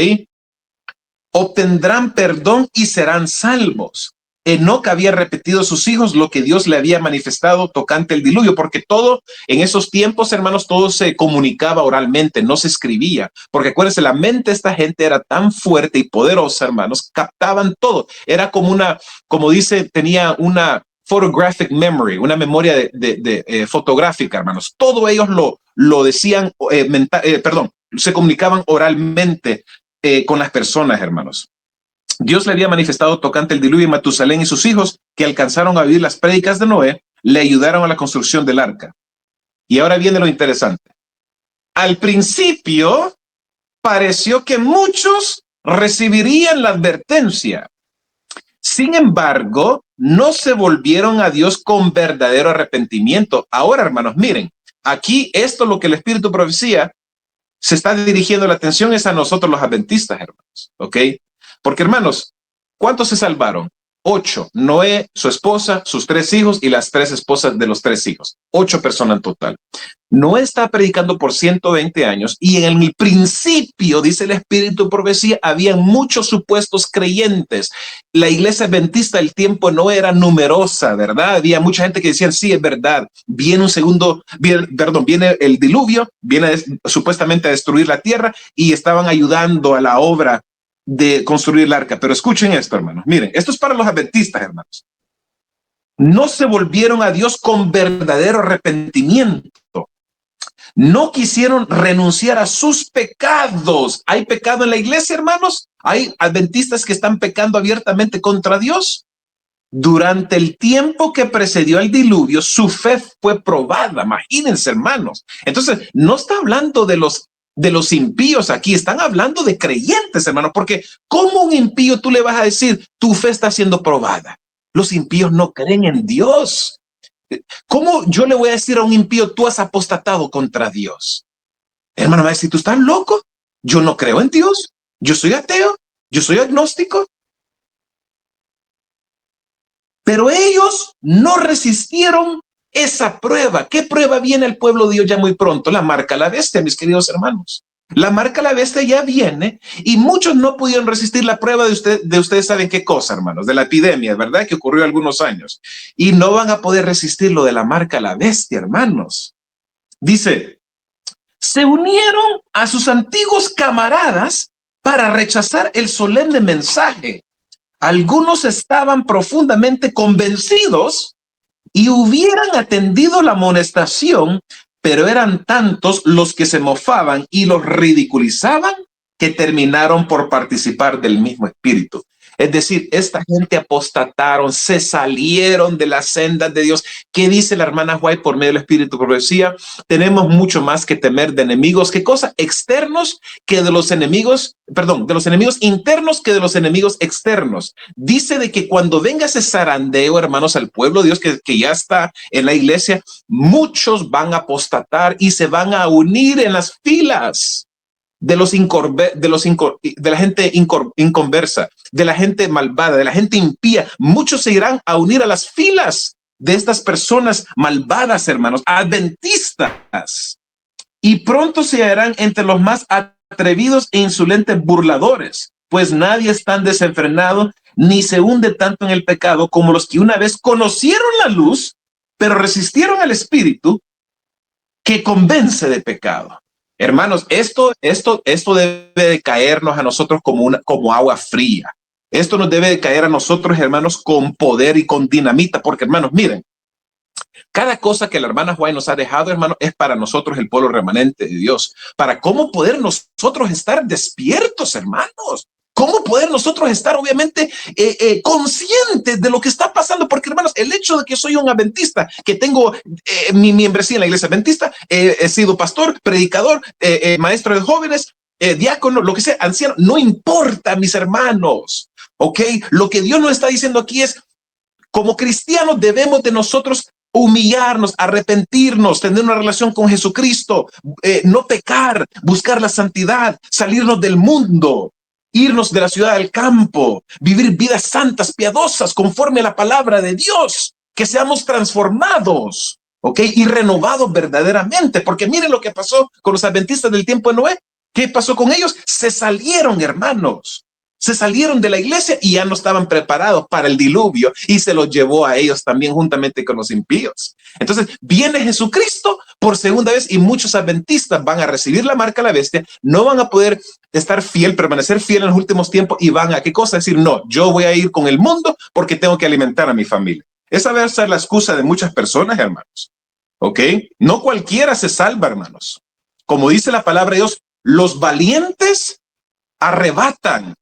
Obtendrán perdón y serán salvos. Enoc había repetido a sus hijos lo que Dios le había manifestado tocante el diluvio, porque todo en esos tiempos, hermanos, todo se comunicaba oralmente, no se escribía, porque acuérdense, la mente de esta gente era tan fuerte y poderosa, hermanos, captaban todo, era como dice, tenía una photographic memory, una memoria fotográfica, hermanos, todo ellos lo decían, se comunicaban oralmente con las personas, hermanos. Dios le había manifestado tocante el diluvio, y Matusalén y sus hijos, que alcanzaron a oír las prédicas de Noé, le ayudaron a la construcción del arca. Y ahora viene lo interesante. Al principio pareció que muchos recibirían la advertencia. Sin embargo, no se volvieron a Dios con verdadero arrepentimiento. Ahora, hermanos, miren, aquí esto lo que el Espíritu profecía se está dirigiendo la atención es a nosotros los adventistas, hermanos, ¿ok? Porque, hermanos, ¿cuántos se salvaron? 8. Noé, su esposa, sus 3 hijos y las 3 esposas de los 3 hijos. 8 personas en total. Noé está predicando por 120 años y en el principio, dice el Espíritu de profecía, había muchos supuestos creyentes. La iglesia adventista del tiempo de Noé era numerosa, ¿verdad? Había mucha gente que decían, sí, es verdad. Viene viene el diluvio, viene supuestamente a destruir la tierra y estaban ayudando a la obra de construir el arca. Pero escuchen esto, hermanos. Miren, esto es para los adventistas, hermanos. No se volvieron a Dios con verdadero arrepentimiento. No quisieron renunciar a sus pecados. ¿Hay pecado en la iglesia, hermanos? ¿Hay adventistas que están pecando abiertamente contra Dios? Durante el tiempo que precedió al diluvio, su fe fue probada. Imagínense, hermanos. Entonces, no está hablando de los impíos aquí, están hablando de creyentes, hermanos, porque ¿cómo un impío tú le vas a decir tu fe está siendo probada? Los impíos no creen en Dios. ¿Cómo yo le voy a decir a un impío tú has apostatado contra Dios? Hermano, va a decir, ¿tú estás loco? Yo no creo en Dios. Yo soy ateo. Yo soy agnóstico. Pero ellos no resistieron esa prueba. ¿Qué prueba viene al pueblo de Dios ya muy pronto? La marca de la bestia, mis queridos hermanos. La marca de la bestia ya viene y muchos no pudieron resistir la prueba de ustedes saben qué cosa, hermanos, de la epidemia, ¿verdad? Que ocurrió algunos años. Y no van a poder resistir lo de la marca de la bestia, hermanos. Dice, se unieron a sus antiguos camaradas para rechazar el solemne mensaje. Algunos estaban profundamente convencidos y hubieran atendido la amonestación, pero eran tantos los que se mofaban y los ridiculizaban que terminaron por participar del mismo espíritu. Es decir, esta gente apostataron, se salieron de las sendas de Dios. ¿Qué dice la hermana White por medio del Espíritu de profecía? Tenemos mucho más que temer de enemigos. ¿Qué cosa? Externos que de los enemigos, de los enemigos internos que de los enemigos externos. Dice de que cuando venga ese zarandeo, hermanos, al pueblo de Dios que ya está en la iglesia, muchos van a apostatar y se van a unir en las filas de la gente inconversa, de la gente malvada, de la gente impía. Muchos se irán a unir a las filas de estas personas malvadas, hermanos, adventistas, y pronto se hallarán entre los más atrevidos e insolentes burladores, pues nadie es tan desenfrenado ni se hunde tanto en el pecado como los que una vez conocieron la luz, pero resistieron al espíritu que convence de pecado. Hermanos, esto debe de caernos a nosotros como agua fría. Esto nos debe de caer a nosotros, hermanos, con poder y con dinamita, porque, hermanos, miren, cada cosa que la hermana Juan nos ha dejado, hermanos, es para nosotros el pueblo remanente de Dios. Para cómo poder nosotros estar despiertos, hermanos. ¿Cómo poder nosotros estar, obviamente, conscientes de lo que está pasando? Porque, hermanos, el hecho de que soy un adventista, que tengo mi membresía en la iglesia adventista, he sido pastor, predicador, maestro de jóvenes, diácono, lo que sea, anciano, no importa, mis hermanos, ¿ok? Lo que Dios nos está diciendo aquí es, como cristianos debemos de nosotros humillarnos, arrepentirnos, tener una relación con Jesucristo, no pecar, buscar la santidad, salirnos del mundo, irnos de la ciudad al campo, vivir vidas santas, piadosas, conforme a la palabra de Dios, que seamos transformados, ¿ok? Y renovados verdaderamente, porque miren lo que pasó con los adventistas del tiempo de Noé. ¿Qué pasó con ellos? Se salieron, hermanos. Se salieron de la iglesia y ya no estaban preparados para el diluvio y se los llevó a ellos también juntamente con los impíos. Entonces viene Jesucristo por segunda vez y muchos adventistas van a recibir la marca de la bestia, no van a poder estar permanecer fiel en los últimos tiempos y van a ¿qué cosa? Decir, no, yo voy a ir con el mundo porque tengo que alimentar a mi familia. Esa va a ser la excusa de muchas personas, hermanos. ¿Ok? No cualquiera se salva, hermanos. Como dice la palabra de Dios, los valientes arrebatan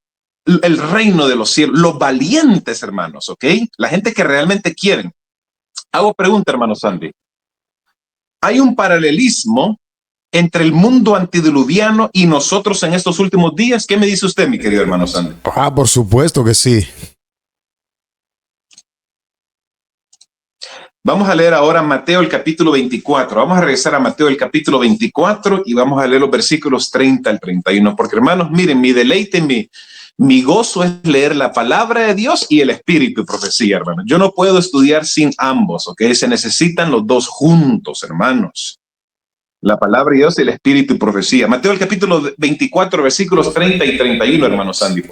el reino de los cielos. Los valientes, hermanos, ¿ok? La gente que realmente quieren. Hago pregunta, hermano Sandy. Hay un paralelismo entre el mundo antediluviano y nosotros en estos últimos días. ¿Qué me dice usted, mi querido hermano Sandy? Por supuesto que sí. Vamos a leer ahora Mateo el capítulo 24. Vamos a regresar a Mateo el capítulo 24 y vamos a leer los versículos 30 al 31. Porque, hermanos, miren, mi deleite, mi gozo es leer la palabra de Dios y el espíritu y profecía, hermanos. Yo no puedo estudiar sin ambos, ¿ok? Se necesitan los dos juntos, hermanos. La palabra de Dios y el espíritu y profecía. Mateo el capítulo 24, versículos 30 y 31, hermano Sandy.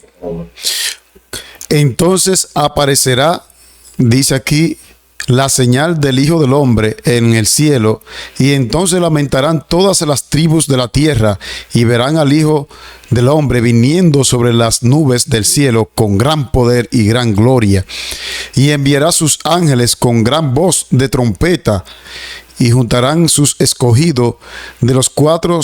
Entonces aparecerá, dice aquí, la señal del Hijo del Hombre en el cielo, y entonces lamentarán todas las tribus de la tierra, y verán al Hijo del Hombre viniendo sobre las nubes del cielo con gran poder y gran gloria, y enviará sus ángeles con gran voz de trompeta, y juntarán sus escogidos de los cuatro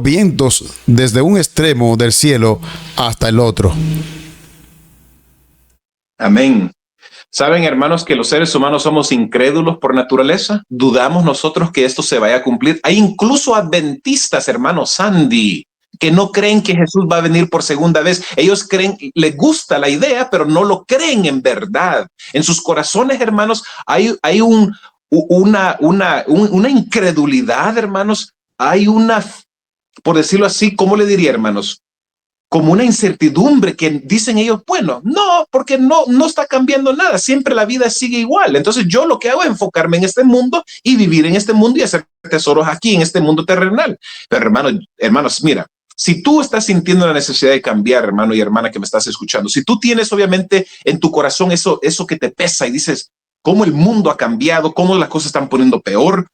vientos, desde un extremo del cielo hasta el otro. Amén. ¿Saben, hermanos, que los seres humanos somos incrédulos por naturaleza? Dudamos nosotros que esto se vaya a cumplir. Hay incluso adventistas, hermano Sandy, que no creen que Jesús va a venir por segunda vez. Ellos creen, les gusta la idea, pero no lo creen en verdad. En sus corazones, hermanos, hay una incredulidad, hermanos. Hay una, por decirlo así, ¿cómo le diría, hermanos? Como una incertidumbre que dicen ellos, bueno, no, porque no está cambiando nada, siempre la vida sigue igual. Entonces yo lo que hago es enfocarme en este mundo y vivir en este mundo y hacer tesoros aquí en este mundo terrenal. Pero hermanos, mira, si tú estás sintiendo la necesidad de cambiar, hermano y hermana que me estás escuchando, si tú tienes obviamente en tu corazón eso que te pesa y dices, cómo el mundo ha cambiado, cómo las cosas están poniendo peor,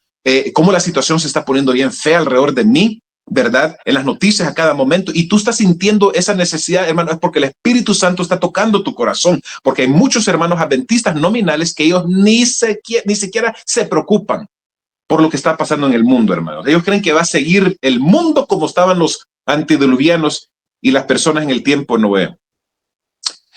cómo la situación se está poniendo bien fea alrededor de mí, ¿verdad? En las noticias a cada momento, y tú estás sintiendo esa necesidad, hermano, es porque el Espíritu Santo está tocando tu corazón, porque hay muchos hermanos adventistas nominales que ellos ni siquiera se preocupan por lo que está pasando en el mundo, hermanos. Ellos creen que va a seguir el mundo como estaban los antediluvianos y las personas en el tiempo de Noé.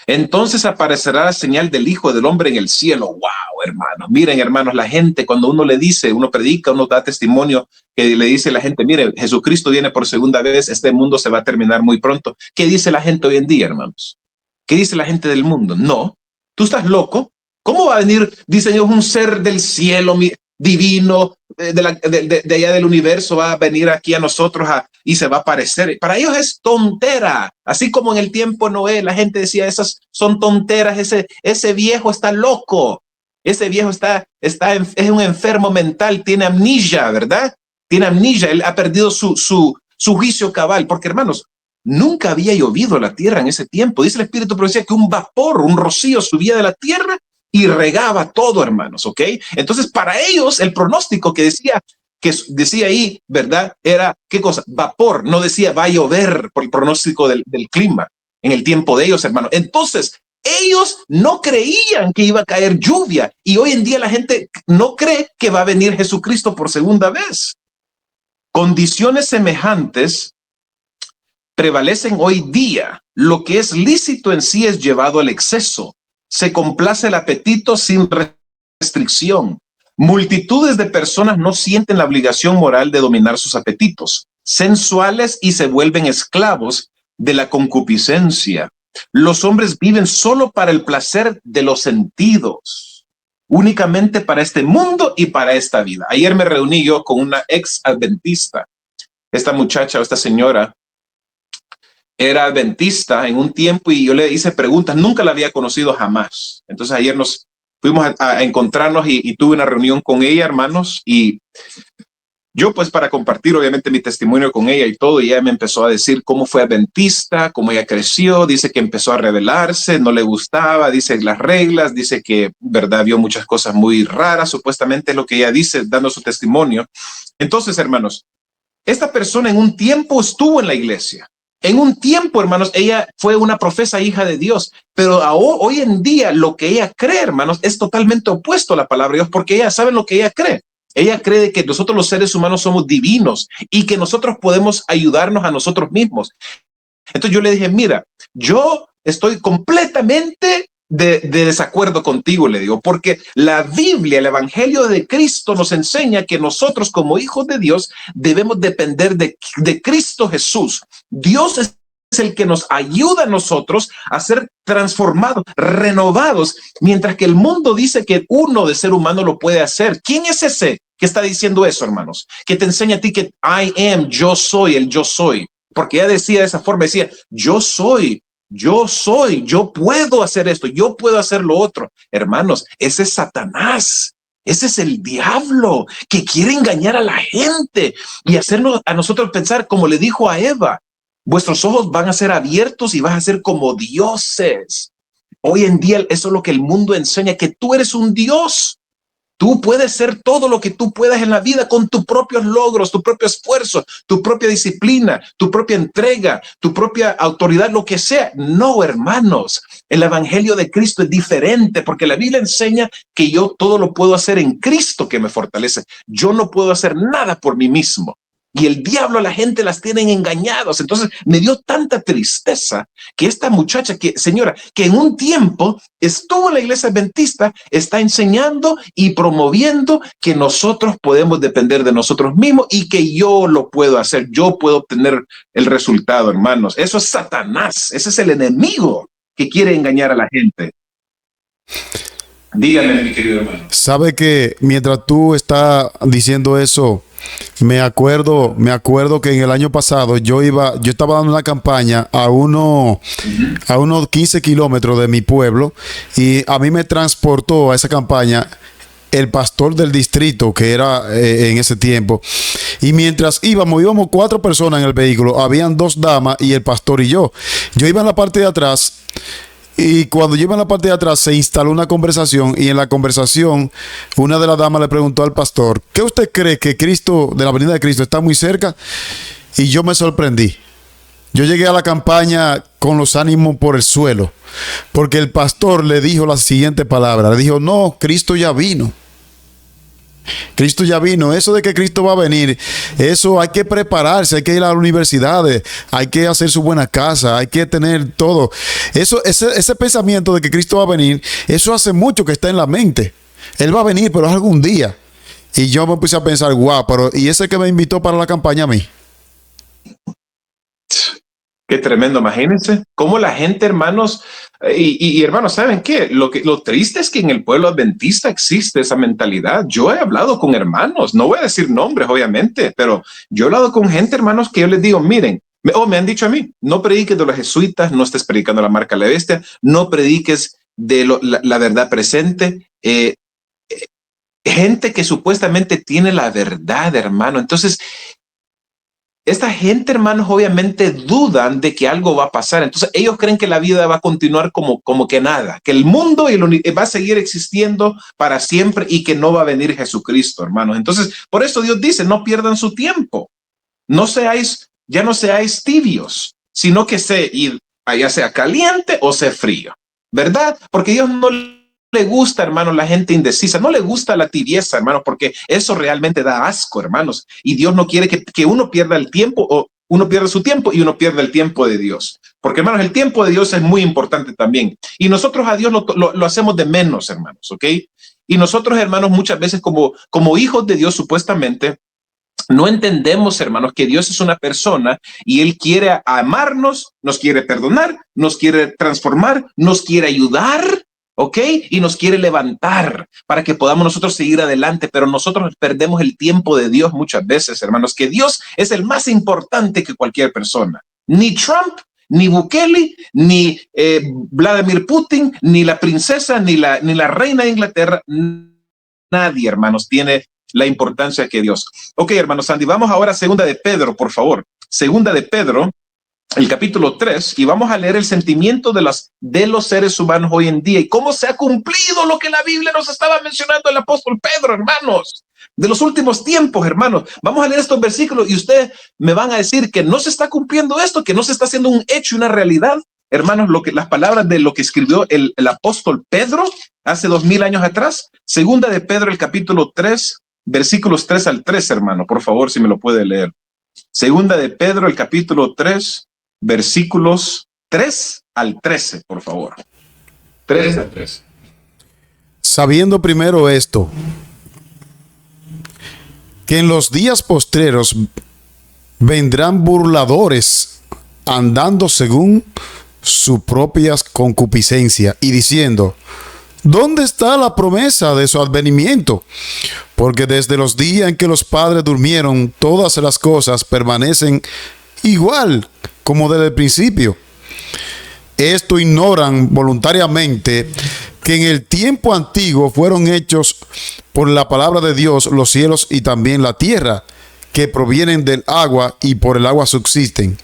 Entonces aparecerá la señal del Hijo del Hombre en el cielo. Wow, hermanos. Miren, hermanos, la gente, cuando uno le dice, uno predica, uno da testimonio, que le dice a la gente, mire, Jesucristo viene por segunda vez, este mundo se va a terminar muy pronto. ¿Qué dice la gente hoy en día, hermanos? ¿Qué dice la gente del mundo? No, tú estás loco. ¿Cómo va a venir, dicen ellos, un ser del cielo divino, de allá del universo, va a venir aquí a nosotros y se va a aparecer? Para ellos es tontera. Así como en el tiempo de Noé, la gente decía, esas son tonteras, ese viejo está loco, ese viejo es un enfermo mental, tiene amnesia, ¿verdad? Tiene amnesia, él ha perdido su juicio cabal, porque, hermanos, nunca había llovido la tierra en ese tiempo. Dice el Espíritu Profecía que un vapor, un rocío subía de la tierra y regaba todo, hermanos, ¿ok? Entonces, para ellos, el pronóstico que decía ahí, ¿verdad? Era, ¿qué cosa? Vapor, no decía va a llover por el pronóstico del clima en el tiempo de ellos, hermanos. Entonces, ellos no creían que iba a caer lluvia, y hoy en día la gente no cree que va a venir Jesucristo por segunda vez. Condiciones semejantes prevalecen hoy día. Lo que es lícito en sí es llevado al exceso. Se complace el apetito sin restricción. Multitudes de personas no sienten la obligación moral de dominar sus apetitos sensuales y se vuelven esclavos de la concupiscencia. Los hombres viven solo para el placer de los sentidos, únicamente para este mundo y para esta vida. Ayer me reuní yo con una ex adventista. Esta muchacha o esta señora era adventista en un tiempo y yo le hice preguntas, nunca la había conocido jamás. Entonces ayer nos fuimos a encontrarnos y tuve una reunión con ella, hermanos, y yo pues para compartir obviamente mi testimonio con ella y todo, y ella me empezó a decir cómo fue adventista, cómo ella creció, dice que empezó a rebelarse, no le gustaba, dice las reglas, dice que, verdad, vio muchas cosas muy raras, supuestamente es lo que ella dice dando su testimonio. Entonces, hermanos, esta persona en un tiempo estuvo en la iglesia. En un tiempo, hermanos, ella fue una profesa hija de Dios, pero hoy en día lo que ella cree, hermanos, es totalmente opuesto a la palabra de Dios, porque ella sabe lo que ella cree. Ella cree que nosotros los seres humanos somos divinos y que nosotros podemos ayudarnos a nosotros mismos. Entonces yo le dije, mira, yo estoy completamente de desacuerdo contigo, le digo, porque la Biblia, el Evangelio de Cristo nos enseña que nosotros como hijos de Dios debemos depender de Cristo Jesús. Dios es el que nos ayuda a nosotros a ser transformados, renovados, mientras que el mundo dice que uno de ser humano lo puede hacer. ¿Quién es ese que está diciendo eso, hermanos? Que te enseña a ti que I am, yo soy, el yo soy. Porque ella decía de esa forma, decía, yo soy, yo puedo hacer esto, yo puedo hacer lo otro. Hermanos, ese es Satanás. Ese es el diablo que quiere engañar a la gente y hacernos a nosotros pensar, como le dijo a Eva, vuestros ojos van a ser abiertos y vas a ser como dioses. Hoy en día eso es lo que el mundo enseña, que tú eres un dios. Tú puedes ser todo lo que tú puedas en la vida con tus propios logros, tu propio esfuerzo, tu propia disciplina, tu propia entrega, tu propia autoridad, lo que sea. No, hermanos, el Evangelio de Cristo es diferente porque la Biblia enseña que yo todo lo puedo hacer en Cristo que me fortalece. Yo no puedo hacer nada por mí mismo. Y el diablo a la gente las tienen engañados. Entonces me dio tanta tristeza que esta muchacha, señora, que en un tiempo estuvo en la iglesia adventista, está enseñando y promoviendo que nosotros podemos depender de nosotros mismos y que yo lo puedo hacer, yo puedo obtener el resultado, hermanos. Eso es Satanás, ese es el enemigo que quiere engañar a la gente. Dígame, mi querido hermano. Sabe que mientras tú estás diciendo eso, me acuerdo que en el año pasado yo estaba dando una campaña a unos 15 kilómetros de mi pueblo y a mí me transportó a esa campaña el pastor del distrito que era en ese tiempo. Y mientras íbamos 4 personas en el vehículo, habían 2 damas y el pastor y yo. Yo iba en la parte de atrás. Y cuando yo iba en la parte de atrás se instaló una conversación y en la conversación una de las damas le preguntó al pastor, ¿qué usted cree que Cristo, de la venida de Cristo, está muy cerca? Y yo me sorprendí. Yo llegué a la campaña con los ánimos por el suelo porque el pastor le dijo la siguiente palabra, le dijo, no, Cristo ya vino. Cristo ya vino. Eso de que Cristo va a venir, eso hay que prepararse, hay que ir a las universidades, hay que hacer su buena casa, hay que tener todo. Ese pensamiento de que Cristo va a venir, eso hace mucho que está en la mente. Él va a venir, pero es algún día. Y yo me puse a pensar, guau, pero ¿y ese que me invitó para la campaña a mí? Qué tremendo, imagínense cómo la gente, hermanos, y hermanos, ¿saben qué? Lo triste es que en el pueblo adventista existe esa mentalidad. Yo he hablado con hermanos, no voy a decir nombres, obviamente, pero yo he hablado con gente, hermanos, que yo les digo, miren, me han dicho a mí, no prediques de los jesuitas, no estés predicando la marca de la bestia, no prediques de la verdad presente. Gente que supuestamente tiene la verdad, hermano. Entonces, esta gente, hermanos, obviamente dudan de que algo va a pasar. Entonces, ellos creen que la vida va a continuar como que nada, que el mundo va a seguir existiendo para siempre y que no va a venir Jesucristo, hermanos. Entonces, por eso Dios dice, no pierdan su tiempo. Ya no seáis tibios, sino que ya sea caliente o sea frío, ¿verdad? Porque Dios no le gusta, hermanos, la gente indecisa, no le gusta la tibieza, hermanos, porque eso realmente da asco, hermanos, y Dios no quiere que uno pierda el tiempo, o uno pierda su tiempo y uno pierda el tiempo de Dios, porque, hermanos, el tiempo de Dios es muy importante también, y nosotros a Dios lo hacemos de menos, hermanos, ¿ok? Y nosotros, hermanos, muchas veces como hijos de Dios, supuestamente, no entendemos, hermanos, que Dios es una persona y Él quiere amarnos, nos quiere perdonar, nos quiere transformar, nos quiere ayudar, ¿ok? Y nos quiere levantar para que podamos nosotros seguir adelante, pero nosotros perdemos el tiempo de Dios muchas veces, hermanos, que Dios es el más importante que cualquier persona. Ni Trump, ni Bukele, ni Vladimir Putin, ni la princesa, ni la reina de Inglaterra, nadie, hermanos, tiene la importancia que Dios. Ok, hermanos Sandy, vamos ahora a Segunda de Pedro, por favor. Segunda de Pedro, el capítulo 3, y vamos a leer el sentimiento de los seres humanos hoy en día y cómo se ha cumplido lo que la Biblia nos estaba mencionando el apóstol Pedro, hermanos, de los últimos tiempos, hermanos. Vamos a leer estos versículos y ustedes me van a decir que no se está cumpliendo esto, que no se está haciendo un hecho y una realidad. Hermanos, las palabras de lo que escribió el apóstol Pedro hace 2000 años atrás. Segunda de Pedro, el capítulo 3, versículos 3 al 3, hermano, por favor, si me lo puede leer. Segunda de Pedro, el capítulo 3, versículos 3 al 13, por favor. 3 al 13. Sabiendo primero esto, que en los días postreros vendrán burladores andando según su propia concupiscencia y diciendo: ¿dónde está la promesa de su advenimiento? Porque desde los días en que los padres durmieron, todas las cosas permanecen igual como desde el principio. Esto ignoran voluntariamente que en el tiempo antiguo fueron hechos por la palabra de Dios los cielos y también la tierra, que provienen del agua y por el agua subsisten.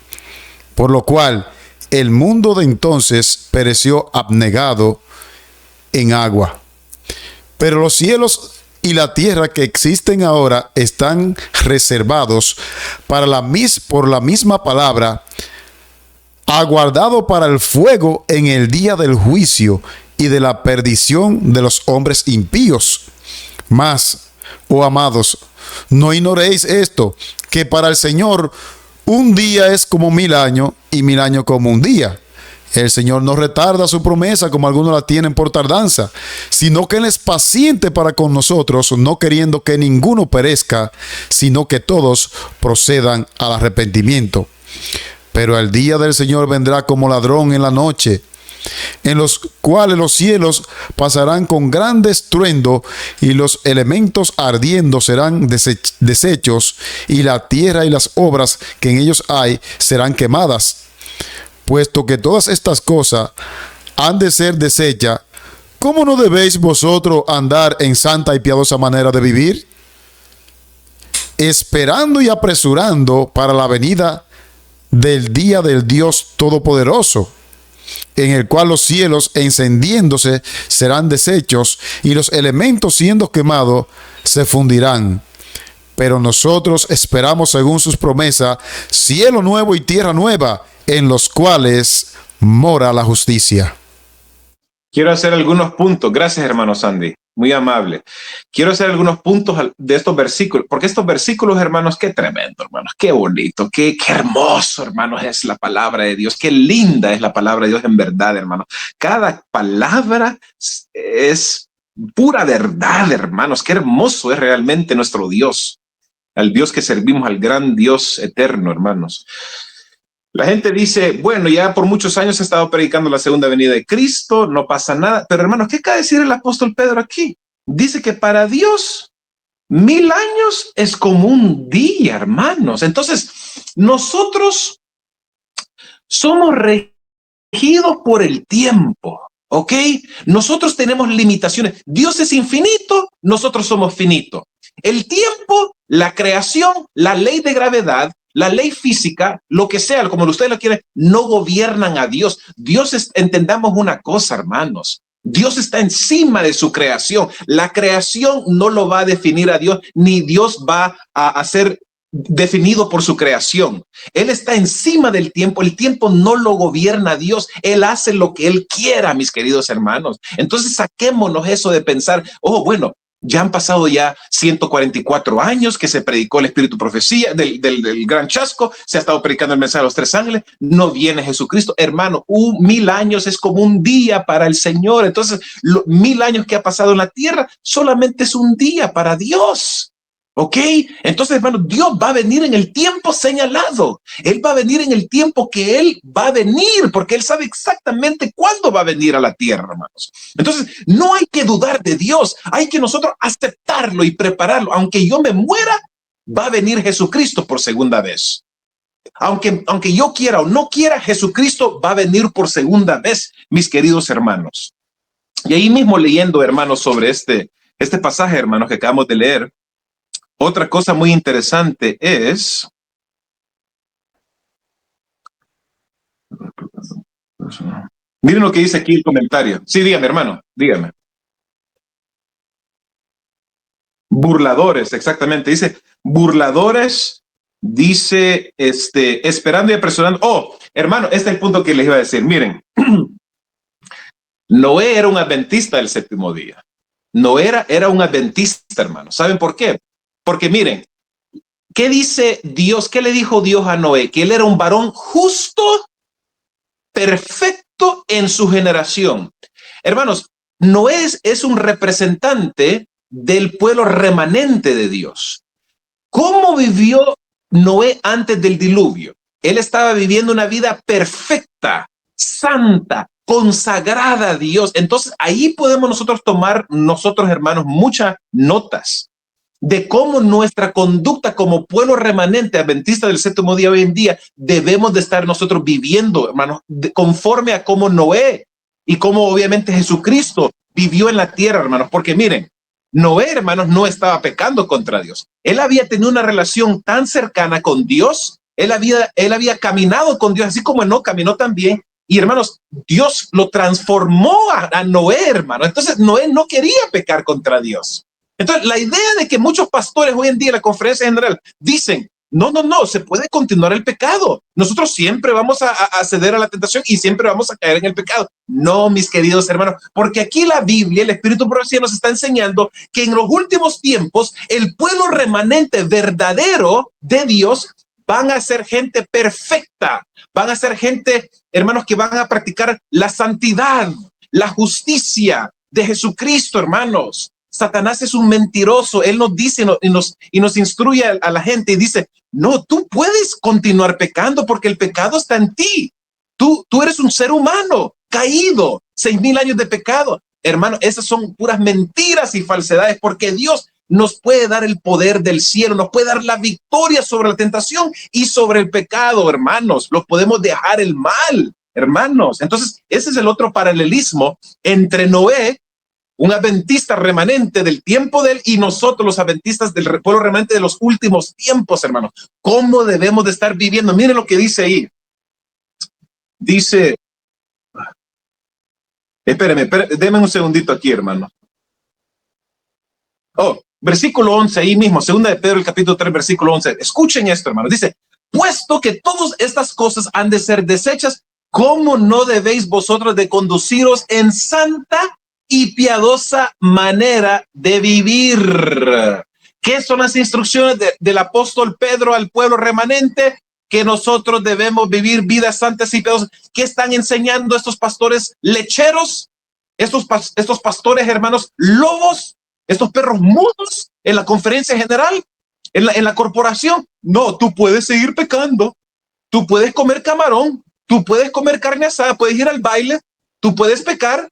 Por lo cual el mundo de entonces pereció abnegado en agua. Pero los cielos y la tierra que existen ahora están reservados para por la misma palabra, aguardado para el fuego en el día del juicio y de la perdición de los hombres impíos. Mas, oh amados, no ignoréis esto, que para el Señor un día es como 1000 años y 1000 años como un día. El Señor no retarda su promesa como algunos la tienen por tardanza, sino que Él es paciente para con nosotros, no queriendo que ninguno perezca, sino que todos procedan al arrepentimiento. Pero el día del Señor vendrá como ladrón en la noche, en los cuales los cielos pasarán con gran estruendo y los elementos ardiendo serán deshechos, y la tierra y las obras que en ellos hay serán quemadas. Puesto que todas estas cosas han de ser deshechas, ¿cómo no debéis vosotros andar en santa y piadosa manera de vivir? Esperando y apresurando para la venida del día del Dios Todopoderoso, en el cual los cielos encendiéndose serán deshechos y los elementos siendo quemados se fundirán. Pero nosotros esperamos, según sus promesas, cielo nuevo y tierra nueva, en los cuales mora la justicia. Quiero hacer algunos puntos. Gracias, hermano Sandy. Muy amable. Quiero hacer algunos puntos de estos versículos, porque estos versículos, hermanos, qué tremendo, hermanos. Qué bonito, qué hermoso, hermanos, es la palabra de Dios. Qué linda es la palabra de Dios en verdad, hermanos. Cada palabra es pura verdad, hermanos. Qué hermoso es realmente nuestro Dios. Al Dios que servimos, al gran Dios eterno, hermanos. La gente dice, bueno, ya por muchos años he estado predicando la segunda venida de Cristo, no pasa nada. Pero hermanos, ¿qué acaba de decir el apóstol Pedro aquí? Dice que para Dios 1000 años es como un día, hermanos. Entonces, nosotros somos regidos por el tiempo, ¿ok? Nosotros tenemos limitaciones. Dios es infinito, nosotros somos finitos. El tiempo, la creación, la ley de gravedad, la ley física, lo que sea, como ustedes lo quieren, no gobiernan a Dios. Entendamos una cosa, hermanos. Dios está encima de su creación. La creación no lo va a definir a Dios, ni Dios va a ser definido por su creación. Él está encima del tiempo. El tiempo no lo gobierna a Dios. Él hace lo que Él quiera, mis queridos hermanos. Entonces saquémonos eso de pensar, oh, bueno, ya han pasado ya 144 años que se predicó el espíritu profecía del gran chasco, se ha estado predicando el mensaje de los 3 ángeles, no viene Jesucristo. Hermano, 1000 años es como un día para el Señor. Entonces, 1000 años que ha pasado en la tierra solamente es un día para Dios. ¿Ok? Entonces, hermano, Dios va a venir en el tiempo señalado. Él va a venir en el tiempo que Él va a venir, porque Él sabe exactamente cuándo va a venir a la tierra, hermanos. Entonces, no hay que dudar de Dios. Hay que nosotros aceptarlo y prepararlo. Aunque yo me muera, va a venir Jesucristo por segunda vez. Aunque yo quiera o no quiera, Jesucristo va a venir por segunda vez, mis queridos hermanos. Y ahí mismo leyendo, hermanos, sobre este pasaje, hermanos, que acabamos de leer, otra cosa muy interesante es, miren lo que dice aquí el comentario. Sí, dígame, hermano, dígame. Burladores, exactamente. Dice, burladores, dice, esperando y apresurando. Oh, hermano, este es el punto que les iba a decir. Miren, Noé era un adventista del 7º día. Noé era un adventista, hermano. ¿Saben por qué? Porque miren, ¿qué dice Dios? ¿Qué le dijo Dios a Noé? Que él era un varón justo, perfecto en su generación. Hermanos, Noé es un representante del pueblo remanente de Dios. ¿Cómo vivió Noé antes del diluvio? Él estaba viviendo una vida perfecta, santa, consagrada a Dios. Entonces ahí podemos nosotros tomar, hermanos, muchas notas de cómo nuestra conducta como pueblo remanente adventista del séptimo día hoy en día debemos de estar nosotros viviendo, hermanos, conforme a cómo Noé y cómo obviamente Jesucristo vivió en la tierra, hermanos. Porque miren, Noé, hermanos, no estaba pecando contra Dios. Él había tenido una relación tan cercana con Dios. Él había caminado con Dios, así como Enoc caminó también. Y hermanos, Dios lo transformó a Noé, hermano. Entonces Noé no quería pecar contra Dios. Entonces, la idea de que muchos pastores hoy en día en la conferencia general dicen, no, se puede continuar el pecado. Nosotros siempre vamos a ceder a la tentación y siempre vamos a caer en el pecado. No, mis queridos hermanos, porque aquí la Biblia, el Espíritu Profecía nos está enseñando que en los últimos tiempos, el pueblo remanente verdadero de Dios van a ser gente perfecta, van a ser gente, hermanos, que van a practicar la santidad, la justicia de Jesucristo, hermanos. Satanás es un mentiroso. Él nos dice y nos instruye a la gente y dice, no, tú puedes continuar pecando porque el pecado está en ti. Tú eres un ser humano caído, 6,000 años de pecado. Hermano, esas son puras mentiras y falsedades, porque Dios nos puede dar el poder del cielo, nos puede dar la victoria sobre la tentación y sobre el pecado, hermanos. Los podemos dejar el mal, hermanos. Entonces, ese es el otro paralelismo entre Noé, un adventista remanente del tiempo de él, y nosotros los adventistas del pueblo remanente de los últimos tiempos, hermanos. ¿Cómo debemos de estar viviendo? Miren lo que dice ahí. Dice, espérenme, denme un segundito aquí, hermano. Versículo 11, ahí mismo, segunda de Pedro, el capítulo 3, versículo 11. Escuchen esto, hermano. Dice, puesto que todas estas cosas han de ser desechas, ¿cómo no debéis vosotros de conduciros en santa y piadosa manera de vivir? ¿Qué son las instrucciones del apóstol Pedro al pueblo remanente? Que nosotros debemos vivir vidas santas y piadosas. ¿Qué están enseñando estos pastores lecheros? Estos pastores, hermanos, lobos, estos perros mudos en la conferencia general, en la corporación. No, tú puedes seguir pecando, tú puedes comer camarón, tú puedes comer carne asada, puedes ir al baile, tú puedes pecar,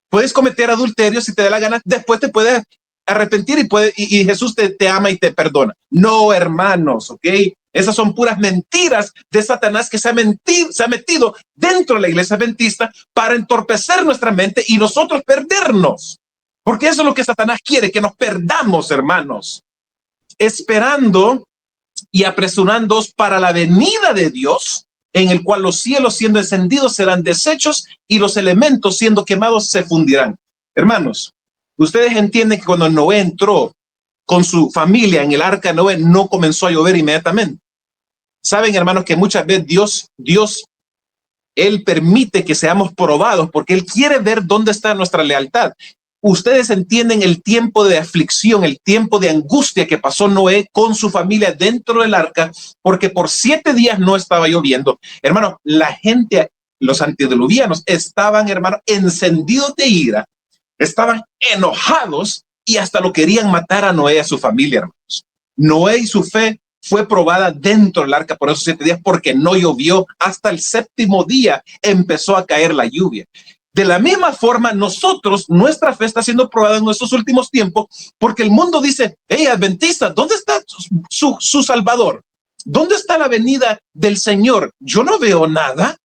puedes cometer adulterio si te da la gana, después te puedes arrepentir y Jesús te ama y te perdona. No, hermanos, ¿ok? Esas son puras mentiras de Satanás que se ha metido dentro de la iglesia adventista para entorpecer nuestra mente y nosotros perdernos. Porque eso es lo que Satanás quiere, que nos perdamos, hermanos, esperando y apresurándonos para la venida de Dios, en el cual los cielos siendo encendidos serán deshechos y los elementos siendo quemados se fundirán. Hermanos, ustedes entienden que cuando Noé entró con su familia en el arca de Noé, no comenzó a llover inmediatamente. Saben, hermanos, que muchas veces Dios, Él permite que seamos probados porque Él quiere ver dónde está nuestra lealtad. Ustedes entienden el tiempo de aflicción, el tiempo de angustia que pasó Noé con su familia dentro del arca, porque por 7 días no estaba lloviendo. Hermano, la gente, los antediluvianos, estaban, hermano, encendidos de ira, estaban enojados y hasta lo querían matar a Noé y a su familia, hermanos. Noé y su fe fue probada dentro del arca por esos 7 días porque no llovió. Hasta el 7º día empezó a caer la lluvia. De la misma forma, nuestra fe está siendo probada en nuestros últimos tiempos porque el mundo dice, hey, adventista, ¿dónde está su Salvador? ¿Dónde está la venida del Señor? Yo no veo nada.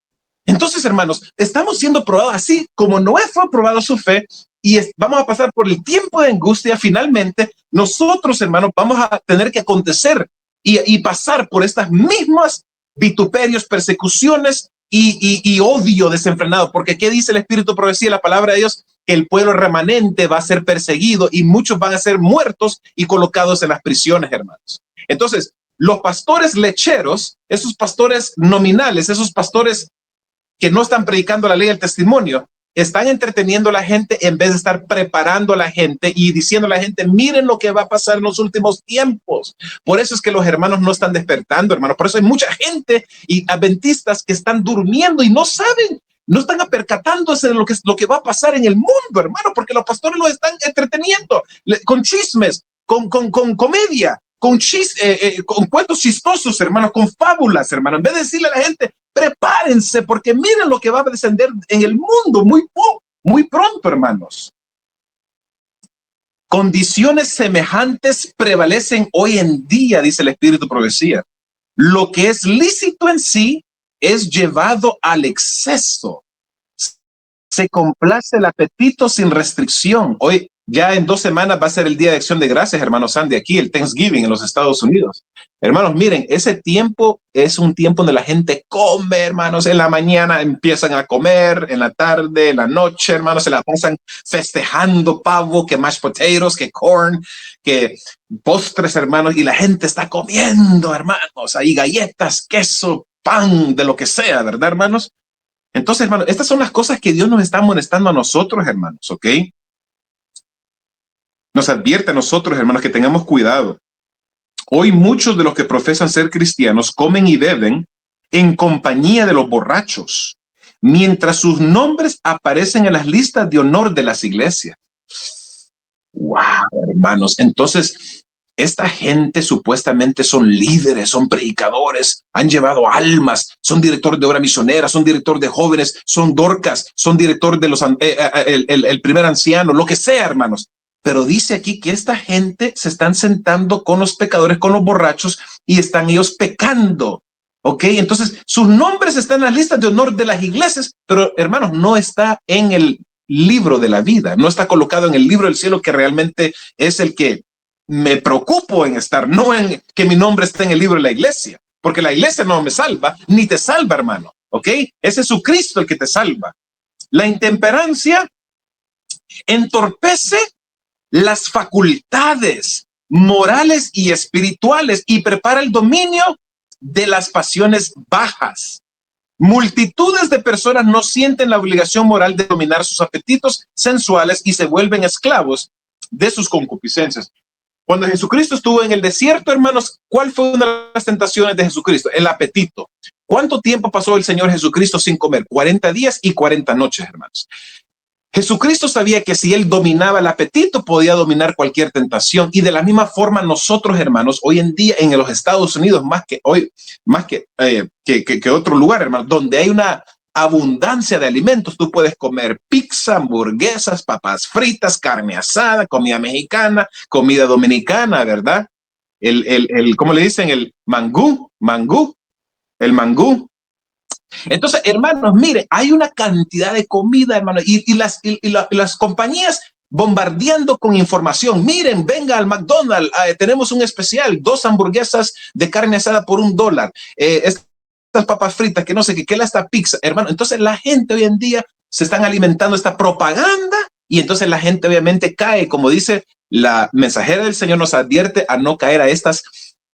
Entonces, hermanos, estamos siendo probados así como Noé fue probado su fe y vamos a pasar por el tiempo de angustia. Finalmente, nosotros, hermanos, vamos a tener que acontecer y pasar por estas mismas vituperios, persecuciones y odio desenfrenado, porque ¿qué dice el Espíritu Profecía, la palabra de Dios? Que el pueblo remanente va a ser perseguido y muchos van a ser muertos y colocados en las prisiones, hermanos. Entonces, los pastores lecheros, esos pastores nominales, esos pastores que no están predicando la ley del testimonio, están entreteniendo a la gente en vez de estar preparando a la gente y diciendo a la gente, miren lo que va a pasar en los últimos tiempos. Por eso es que los hermanos no están despertando, hermanos. Por eso hay mucha gente y adventistas que están durmiendo y no saben, no están apercatándose de lo que va a pasar en el mundo, hermano, porque los pastores los están entreteniendo con chismes, con comedia, con cuentos chistosos, hermanos, con fábulas, hermano. En vez de decirle a la gente, prepárense, porque miren lo que va a descender en el mundo muy pronto, hermanos. Condiciones semejantes prevalecen hoy en día, dice el Espíritu Profecía. Lo que es lícito en sí es llevado al exceso. Se complace el apetito sin restricción. Hoy, ya en 2 semanas va a ser el Día de Acción de Gracias, hermano Sandy, aquí el Thanksgiving en los Estados Unidos. Hermanos, miren, ese tiempo es un tiempo donde la gente come, hermanos. En la mañana empiezan a comer, en la tarde, en la noche, hermanos, se la pasan festejando pavo, que mashed potatoes, que corn, que postres, hermanos, y la gente está comiendo, hermanos, ahí galletas, queso, pan, de lo que sea, ¿verdad, hermanos? Entonces, hermanos, estas son las cosas que Dios nos está amonestando a nosotros, hermanos, ¿ok? Nos advierte a nosotros, hermanos, que tengamos cuidado. Hoy muchos de los que profesan ser cristianos comen y beben en compañía de los borrachos, mientras sus nombres aparecen en las listas de honor de las iglesias. ¡Wow, hermanos! Entonces, esta gente supuestamente son líderes, son predicadores, han llevado almas, son directores de obra misionera, son directores de jóvenes, son Dorcas, son directores de el primer anciano, lo que sea, hermanos. Pero dice aquí que esta gente se están sentando con los pecadores, con los borrachos, y están ellos pecando. ¿Ok? Entonces, sus nombres están en las listas de honor de las iglesias, pero, hermanos, no está en el libro de la vida, no está colocado en el libro del cielo, que realmente es el que me preocupo en estar, no en que mi nombre esté en el libro de la iglesia, porque la iglesia no me salva, ni te salva, hermano. ¿Ok? Es Jesucristo el que te salva. La intemperancia entorpece las facultades morales y espirituales y prepara el dominio de las pasiones bajas. Multitudes de personas no sienten la obligación moral de dominar sus apetitos sensuales y se vuelven esclavos de sus concupiscencias. Cuando Jesucristo estuvo en el desierto, hermanos, ¿cuál fue una de las tentaciones de Jesucristo? El apetito. ¿Cuánto tiempo pasó el Señor Jesucristo sin comer? 40 días y 40 noches, hermanos. Jesucristo sabía que si él dominaba el apetito, podía dominar cualquier tentación. Y de la misma forma nosotros, hermanos, hoy en día en los Estados Unidos, más que otro lugar, hermanos, donde hay una abundancia de alimentos, tú puedes comer pizza, hamburguesas, papas fritas, carne asada, comida mexicana, comida dominicana, ¿verdad? ¿Cómo le dicen? El mangú. Entonces, hermanos, mire, hay una cantidad de comida, hermanos, y las compañías bombardeando con información. Miren, venga al McDonald's, tenemos un especial, 2 hamburguesas de carne asada por $1. Estas papas fritas, que no sé qué, esta pizza, hermano. Entonces, la gente hoy en día se están alimentando esta propaganda y entonces la gente obviamente cae, como dice la mensajera del Señor, nos advierte a no caer a estas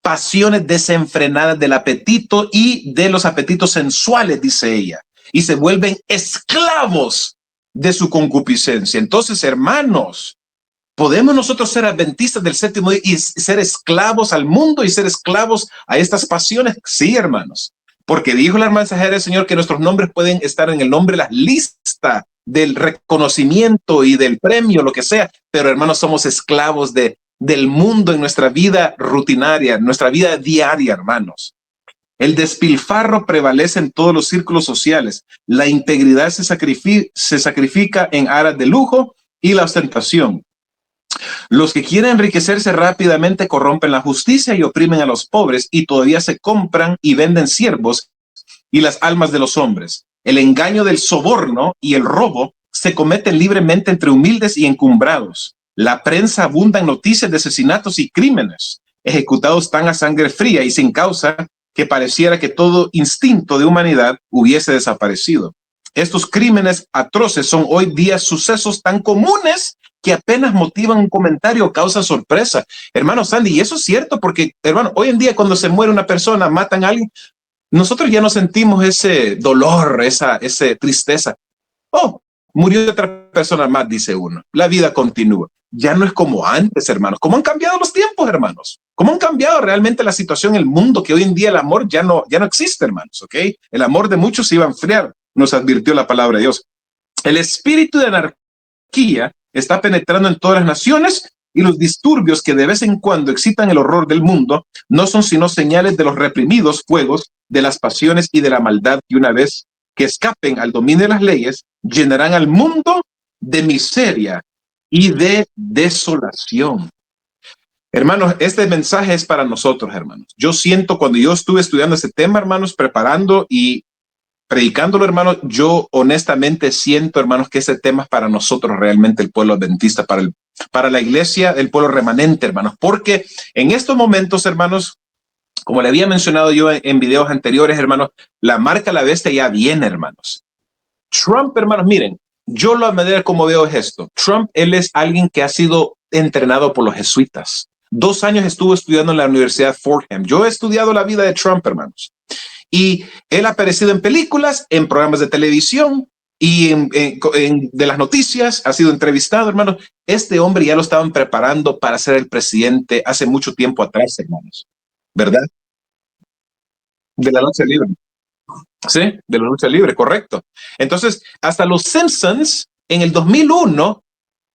pasiones desenfrenadas del apetito y de los apetitos sensuales, dice ella, y se vuelven esclavos de su concupiscencia. Entonces, hermanos, ¿podemos nosotros ser adventistas del séptimo día y ser esclavos al mundo y ser esclavos a estas pasiones? Sí, hermanos, porque dijo la mensajera del Señor que nuestros nombres pueden estar en el nombre de la lista del reconocimiento y del premio, lo que sea, pero hermanos, somos esclavos del mundo en nuestra vida rutinaria, nuestra vida diaria, hermanos. El despilfarro prevalece en todos los círculos sociales. La integridad se sacrifica en aras de lujo y la ostentación. Los que quieren enriquecerse rápidamente corrompen la justicia y oprimen a los pobres, y todavía se compran y venden siervos y las almas de los hombres. El engaño del soborno y el robo se cometen libremente entre humildes y encumbrados. La prensa abunda en noticias de asesinatos y crímenes ejecutados tan a sangre fría y sin causa que pareciera que todo instinto de humanidad hubiese desaparecido. Estos crímenes atroces son hoy día sucesos tan comunes que apenas motivan un comentario o causan sorpresa. Hermano Sandy, y eso es cierto porque, hermano, hoy en día cuando se muere una persona, matan a alguien, nosotros ya no sentimos ese dolor, esa tristeza. Oh, murió otra persona más, dice uno. La vida continúa. Ya no es como antes, hermanos. ¿Cómo han cambiado los tiempos, hermanos? ¿Cómo han cambiado realmente la situación en el mundo? Que hoy en día el amor ya no existe, hermanos, ¿ok? El amor de muchos se iba a enfriar, nos advirtió la palabra de Dios. El espíritu de anarquía está penetrando en todas las naciones y los disturbios que de vez en cuando excitan el horror del mundo no son sino señales de los reprimidos fuegos de las pasiones y de la maldad que una vez que escapen al dominio de las leyes llenarán al mundo de miseria y de desolación. Hermanos, este mensaje es para nosotros, hermanos. Yo siento cuando yo estuve estudiando este tema, hermanos, preparando y predicándolo, hermanos, yo honestamente siento, hermanos, que este tema es para nosotros realmente, el pueblo adventista, para la iglesia, el pueblo remanente, hermanos, porque en estos momentos, hermanos, como le había mencionado yo en videos anteriores, hermanos, la marca de la bestia ya viene, hermanos. Trump, hermanos, miren, yo la manera como veo es esto. Trump, él es alguien que ha sido entrenado por los jesuitas. 2 años estuvo estudiando en la Universidad Fordham. Yo he estudiado la vida de Trump, hermanos. Y él ha aparecido en películas, en programas de televisión y de las noticias, ha sido entrevistado, hermanos. Este hombre ya lo estaban preparando para ser el presidente hace mucho tiempo atrás, hermanos. ¿Verdad? De la lucha libre. Sí, de la lucha libre, correcto. Entonces, hasta los Simpsons en el 2001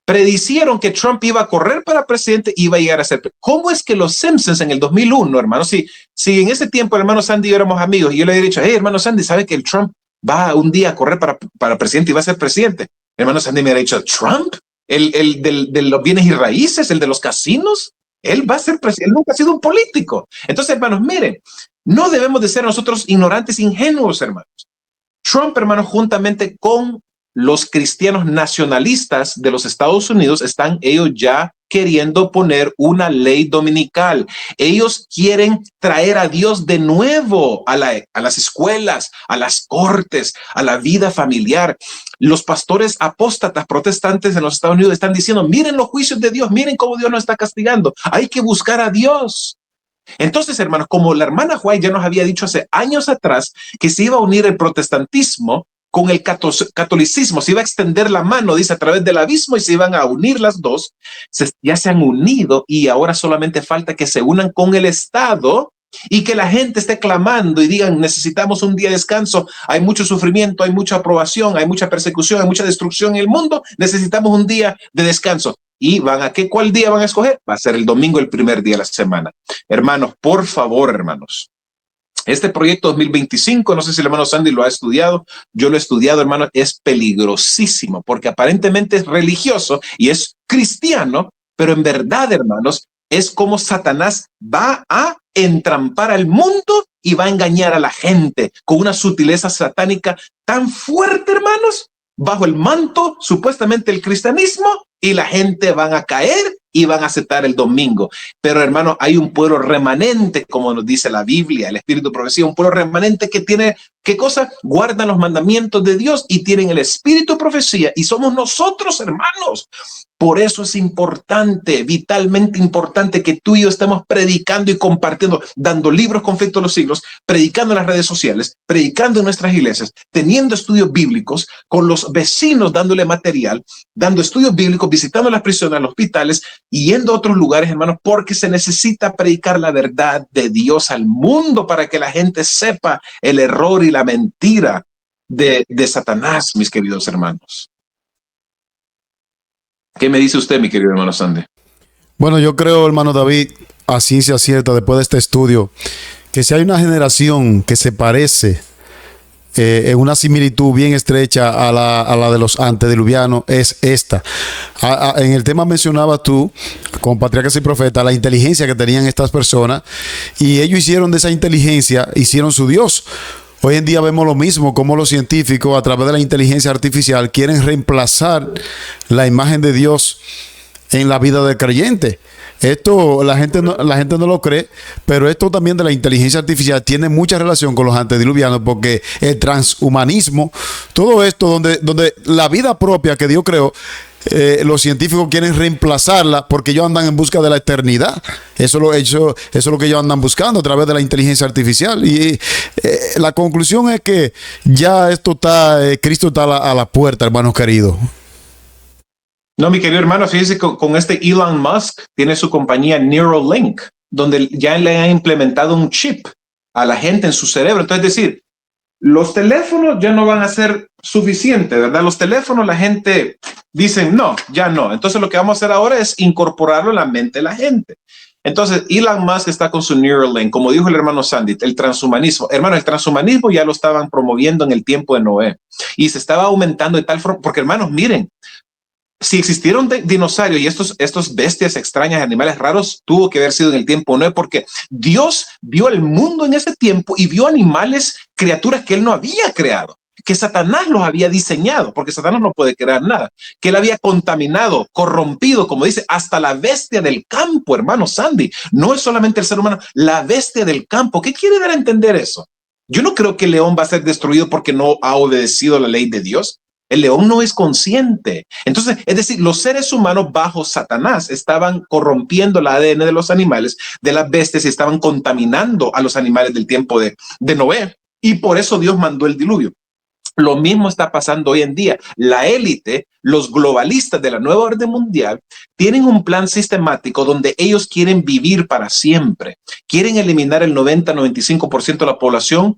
predicieron que Trump iba a correr para presidente y iba a llegar a ser. ¿Cómo es que los Simpsons en el 2001, hermano? Si en ese tiempo, hermano Sandy y yo éramos amigos y yo le había dicho, hey, hermano Sandy, ¿sabe que el Trump va un día a correr para presidente y va a ser presidente? Hermano Sandy me había dicho, ¿Trump? ¿El de los bienes y raíces? ¿El de los casinos? Él va a ser presidente, él nunca ha sido un político. Entonces, hermanos, miren, no debemos de ser nosotros ignorantes, ingenuos, hermanos. Trump, hermanos, juntamente con los cristianos nacionalistas de los Estados Unidos, están ellos ya queriendo poner una ley dominical. Ellos quieren traer a Dios de nuevo a las escuelas, a las cortes, a la vida familiar. Los pastores apóstatas protestantes en los Estados Unidos están diciendo, miren los juicios de Dios, miren cómo Dios nos está castigando. Hay que buscar a Dios. Entonces, hermanos, como la hermana White ya nos había dicho hace años atrás que se iba a unir el protestantismo con el catolicismo, se iba a extender la mano, dice, a través del abismo y se iban a unir las dos, ya se han unido y ahora solamente falta que se unan con el Estado y que la gente esté clamando y digan, necesitamos un día de descanso, hay mucho sufrimiento, hay mucha aprobación, hay mucha persecución, hay mucha destrucción en el mundo, necesitamos un día de descanso. ¿Y cuál día van a escoger? Va a ser el domingo, el primer día de la semana. Hermanos, por favor, hermanos, este proyecto 2025, no sé si el hermano Sandy lo ha estudiado, yo lo he estudiado, hermano, es peligrosísimo porque aparentemente es religioso y es cristiano, pero en verdad, hermanos, es como Satanás va a entrampar al mundo y va a engañar a la gente con una sutileza satánica tan fuerte, hermanos, bajo el manto supuestamente el cristianismo, y la gente van a caer y van a aceptar el domingo. Pero, hermano, hay un pueblo remanente, como nos dice la Biblia, el Espíritu de Profecía, un pueblo remanente que tiene, ¿qué cosa? Guardan los mandamientos de Dios y tienen el Espíritu de Profecía, y somos nosotros, hermanos. Por eso es importante, vitalmente importante, que tú y yo estemos predicando y compartiendo, dando libros Conflicto de los Siglos, predicando en las redes sociales, predicando en nuestras iglesias, teniendo estudios bíblicos, con los vecinos dándole material, dando estudios bíblicos, visitando las prisiones, los hospitales y yendo a otros lugares, hermanos, porque se necesita predicar la verdad de Dios al mundo para que la gente sepa el error y la mentira de Satanás, mis queridos hermanos. ¿Qué me dice usted, mi querido hermano Sandy? Bueno, yo creo, hermano David, a ciencia cierta, después de este estudio, que si hay una generación que se parece en una similitud bien estrecha a la de los antediluvianos, es esta. En el tema mencionabas tú, con Patriarcas y Profetas, la inteligencia que tenían estas personas, y ellos hicieron de esa inteligencia, hicieron su Dios. Hoy en día vemos lo mismo, como los científicos a través de la inteligencia artificial quieren reemplazar la imagen de Dios en la vida del creyente. Esto la gente no lo cree, pero esto también de la inteligencia artificial tiene mucha relación con los antediluvianos, porque el transhumanismo, todo esto donde la vida propia que Dios creó, los científicos quieren reemplazarla porque ellos andan en busca de la eternidad. Eso es lo que ellos andan buscando a través de la inteligencia artificial. Y la conclusión es que ya esto está, Cristo está a la puerta, hermanos queridos. No, mi querido hermano, fíjese que con este Elon Musk tiene su compañía Neuralink, donde ya le han implementado un chip a la gente en su cerebro. Entonces, es decir, los teléfonos ya no van a ser suficientes, ¿verdad? Los teléfonos, la gente dice, no, ya no. Entonces, lo que vamos a hacer ahora es incorporarlo en la mente de la gente. Entonces, Elon Musk está con su Neuralink, como dijo el hermano Sandy, el transhumanismo. Hermano, el transhumanismo ya lo estaban promoviendo en el tiempo de Noé y se estaba aumentando de tal forma, porque hermanos, miren, si existieron dinosaurios y estos bestias extrañas, animales raros, tuvo que haber sido en el tiempo, ¿no? Porque Dios vio el mundo en ese tiempo y vio animales, criaturas que él no había creado, que Satanás los había diseñado, porque Satanás no puede crear nada, que él había contaminado, corrompido, como dice, hasta la bestia del campo, hermano Sandy. No es solamente el ser humano, la bestia del campo. ¿Qué quiere dar a entender eso? Yo no creo que el león va a ser destruido porque no ha obedecido la ley de Dios. El león no es consciente. Entonces, es decir, los seres humanos bajo Satanás estaban corrompiendo el ADN de los animales, de las bestias, y estaban contaminando a los animales del tiempo de Noé. Y por eso Dios mandó el diluvio. Lo mismo está pasando hoy en día. La élite, los globalistas de la nueva orden mundial, tienen un plan sistemático donde ellos quieren vivir para siempre. Quieren eliminar el 90-95% de la población.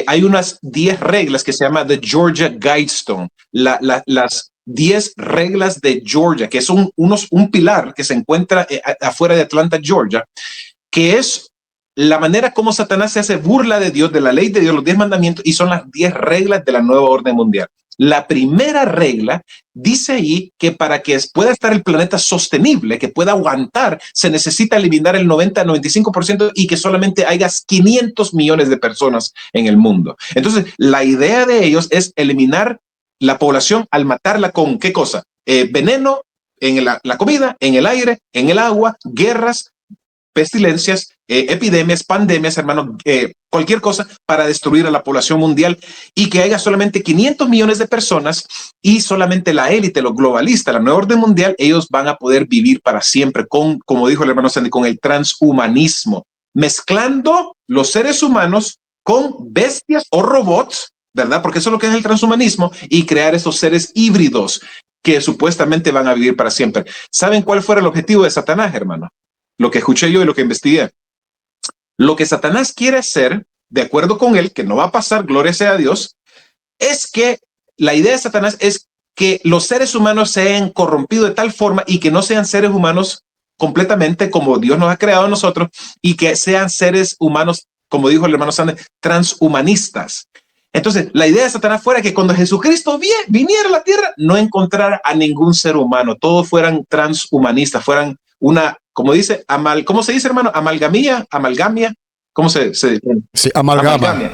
Hay unas 10 reglas que se llama The Georgia Guidestone, las 10 reglas de Georgia, que son un pilar que se encuentra afuera de Atlanta, Georgia, que es la manera como Satanás se hace burla de Dios, de la ley de Dios, los 10 mandamientos, y son las 10 reglas de la nueva orden mundial. La primera regla dice ahí que para que pueda estar el planeta sostenible, que pueda aguantar, se necesita eliminar el 90-95% y que solamente haya 500 millones de personas en el mundo. Entonces, la idea de ellos es eliminar la población al matarla con ¿qué cosa? Veneno en la comida, en el aire, en el agua, guerras, pestilencias, epidemias, pandemias, hermano, cualquier cosa para destruir a la población mundial y que haya solamente 500 millones de personas y solamente la élite, los globalistas, la nueva orden mundial, ellos van a poder vivir para siempre con, como dijo el hermano Sandy, con el transhumanismo, mezclando los seres humanos con bestias o robots, ¿verdad? Porque eso es lo que es el transhumanismo, y crear esos seres híbridos que supuestamente van a vivir para siempre. ¿Saben cuál fue el objetivo de Satanás, hermano? Lo que escuché yo y lo que investigué. Lo que Satanás quiere hacer, de acuerdo con él, que no va a pasar, gloria sea a Dios, es que la idea de Satanás es que los seres humanos se hayan corrompido de tal forma y que no sean seres humanos completamente como Dios nos ha creado a nosotros, y que sean seres humanos, como dijo el hermano Sanders, transhumanistas. Entonces, la idea de Satanás fuera que cuando Jesucristo viniera a la tierra, no encontrara a ningún ser humano, todos fueran transhumanistas, fueran una, como dice, ¿cómo se dice, hermano? Amalgamia, ¿cómo se dice? Sí, amalgama.